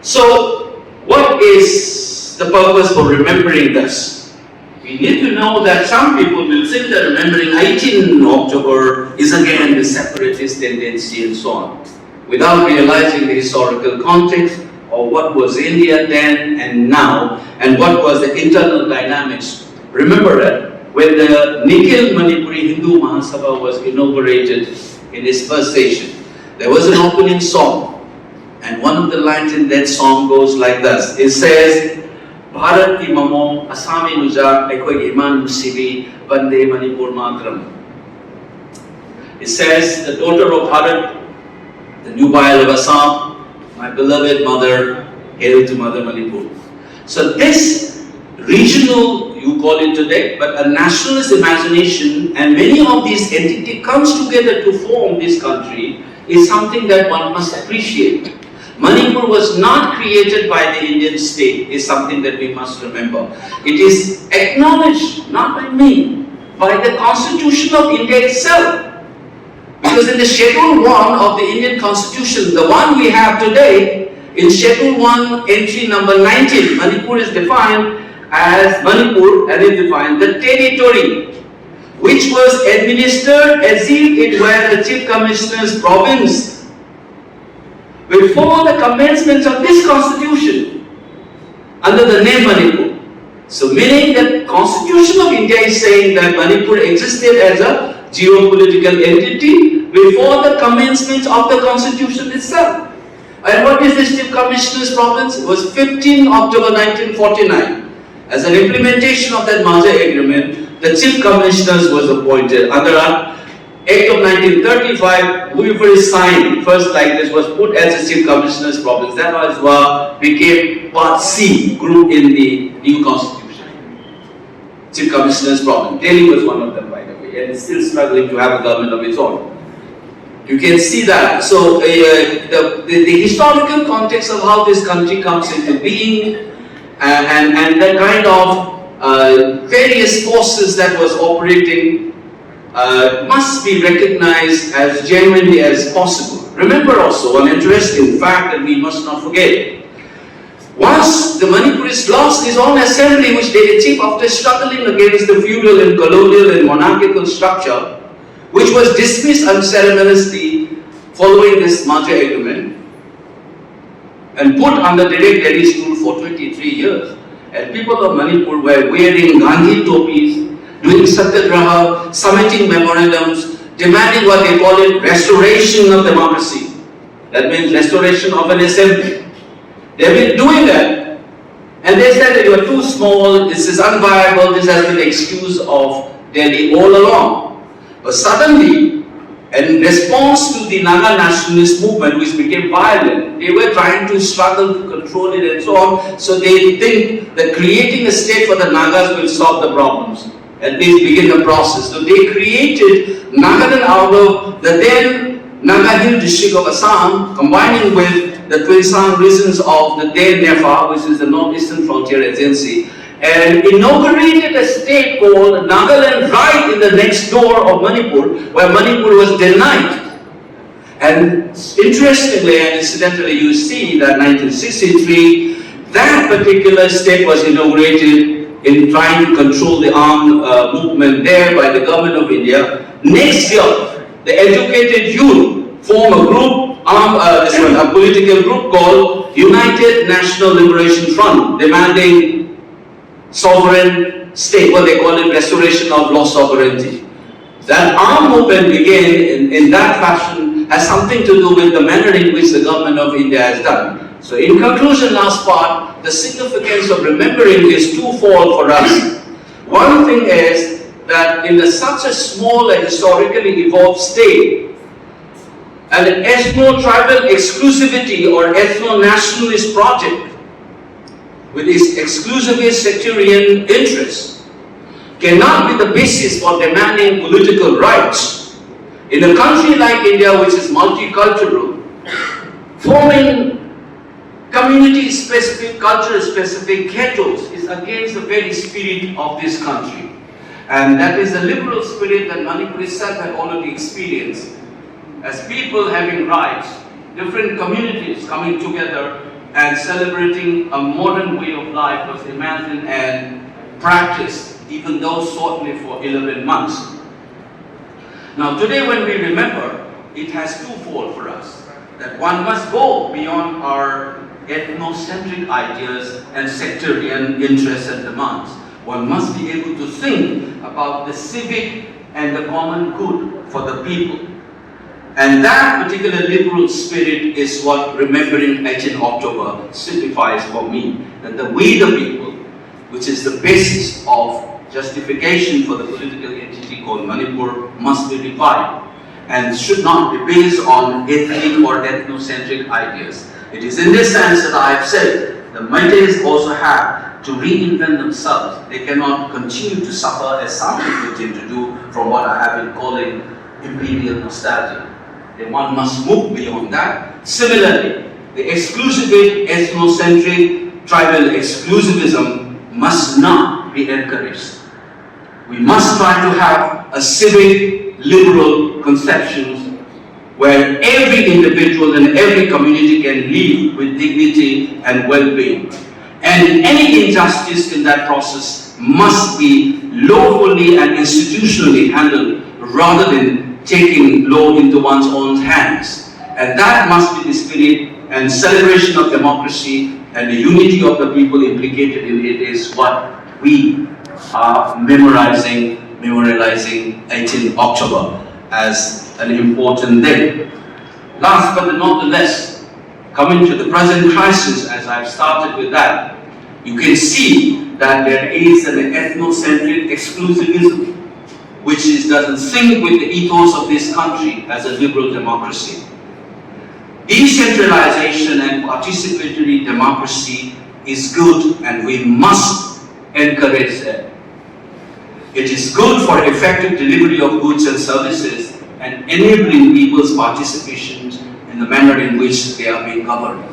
So, what is the purpose for remembering this? We need to know that some people will think that remembering 18 October is again the separatist tendency and so on, without realizing the historical context of what was India then and now, and what was the internal dynamics. Remember that when the Nikhil Manipuri Hindu Mahasabha was inaugurated in its first session, there was an opening song, and one of the lines in that song goes like this. It says, Bharat ki mamo Asami nuja Akoijam Musibi Bande Manipur Matram. It says, the daughter of Bharat, the nubile of Assam, my beloved mother, hail to Mother Manipur. So this regional, you call it today, but a nationalist imagination, and many of these entities comes together to form this country, is something that one must appreciate. Manipur was not created by the Indian state, is something that we must remember. It is acknowledged, not by me, by the Constitution of India itself. Because in the Schedule 1 of the Indian Constitution, the one we have today, in Schedule 1, entry number 19, Manipur is defined as Manipur, and is defined the territory which was administered as if it were the Chief Commissioner's province before the commencement of this constitution under the name Manipur. So meaning that Constitution of India is saying that Manipur existed as a geopolitical entity before the commencement of the constitution itself. And what is this Chief Commissioner's province? It was 15 October 1949. As an implementation of that merger agreement, the Chief Commissioners was appointed under Act of 1935, whoever is signed first like this was put as a Chief Commissioner's province. That was what became Part C group in the new constitution. Chief Commissioner's province. Delhi was one of them, by the way, and is still struggling to have a government of its own. You can see that. So the historical context of how this country comes into being and the kind of various forces that was operating must be recognized as genuinely as possible. Remember also one interesting fact that we must not forget. Once the Manipuris lost his own assembly, which they achieved after struggling against the feudal and colonial and monarchical structure, which was dismissed unceremoniously following this merger agreement and put under direct Delhi's rule for 23 years. And people of Manipur were wearing Gandhi topis, doing satyagraha, submitting memorandums, demanding what they call it restoration of democracy. That means restoration of an assembly. They've been doing that. And they said that you are too small, this is unviable, this has been the excuse of Delhi all along. But suddenly, in response to the Naga nationalist movement, which became violent, they were trying to struggle to control it and so on. So they think that creating a state for the Nagas will solve the problems, at least begin the process. So they created Nagaland out of the then Naga Hill district of Assam, combining with the Twinsang regions of the then Nepal, which is the northeastern frontier agency, and inaugurated a state called Nagaland right in the next door of Manipur, where Manipur was denied. And interestingly and incidentally, you see that 1963, that particular state was inaugurated in trying to control the armed movement there by the government of India. Next year, the educated youth form a group, a political group called United National Liberation Front, demanding sovereign state, what they call it, restoration of lost sovereignty. That armed movement began in that fashion has something to do with the manner in which the government of India has done. So in conclusion, last part, the significance of remembering is twofold for us. One thing is that in such a small and historically evolved state, an ethno-tribal exclusivity or ethno-nationalist project with its exclusivist sectarian interests cannot be the basis for demanding political rights. In a country like India, which is multicultural, forming community-specific, culture-specific ghettos is against the very spirit of this country. And that is the liberal spirit that Manipur itself had already experienced. As people having rights, different communities coming together and celebrating a modern way of life was imagined and practiced, even though shortly for 11 months. Now today when we remember, it has twofold for us. That one must go beyond our ethnocentric ideas and sectarian interests and demands. One must be able to think about the civic and the common good for the people. And that particular liberal spirit is what remembering 18 October signifies for me. That we the people, which is the basis of justification for the political entity called Manipur, must be revived and should not be based on ethnic or ethnocentric ideas. It is in this sense that I have said the Meiteis also have to reinvent themselves. They cannot continue to suffer as some people tend to do from what I have been calling imperial nostalgia. One must move beyond that. Similarly, the exclusivist, ethnocentric, tribal exclusivism must not be encouraged. We must try to have a civic, liberal conceptions where every individual and every community can live with dignity and well-being. And any injustice in that process must be lawfully and institutionally handled rather than taking law into one's own hands. And that must be the spirit and celebration of democracy, and the unity of the people implicated in it is what we are memorializing 18 October as an important day. Last but not the least, coming to the present crisis, as I've started with that, you can see that there is an ethnocentric exclusivism which doesn't sync with the ethos of this country as a liberal democracy. Decentralization and participatory democracy is good and we must encourage that. It is good for effective delivery of goods and services and enabling people's participation in the manner in which they are being governed.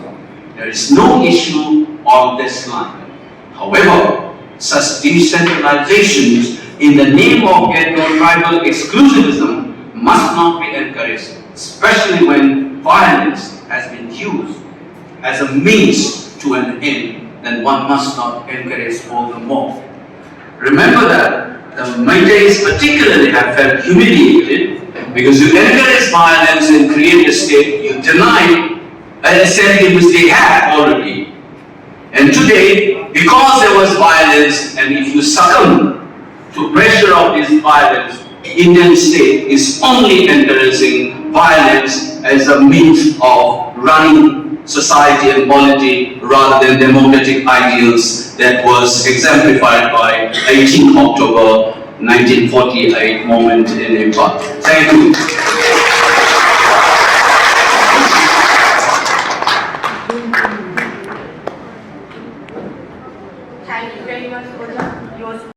There is no issue on this line. However, such decentralizations in the name of ethno-tribal exclusivism must not be encouraged, especially when violence has been used as a means to an end, then one must not encourage all the more. Remember that the Meiteis particularly have felt humiliated because you encourage violence and create a state, you deny an assembly which they have already. And today, because there was violence, and if you succumb to pressure of this violence, Indian state is only encouraging violence as a means of running society and polity rather than democratic ideals that was exemplified by 18th October 1948 moment in Nepal. Thank you. Thank you very much, Akoijam.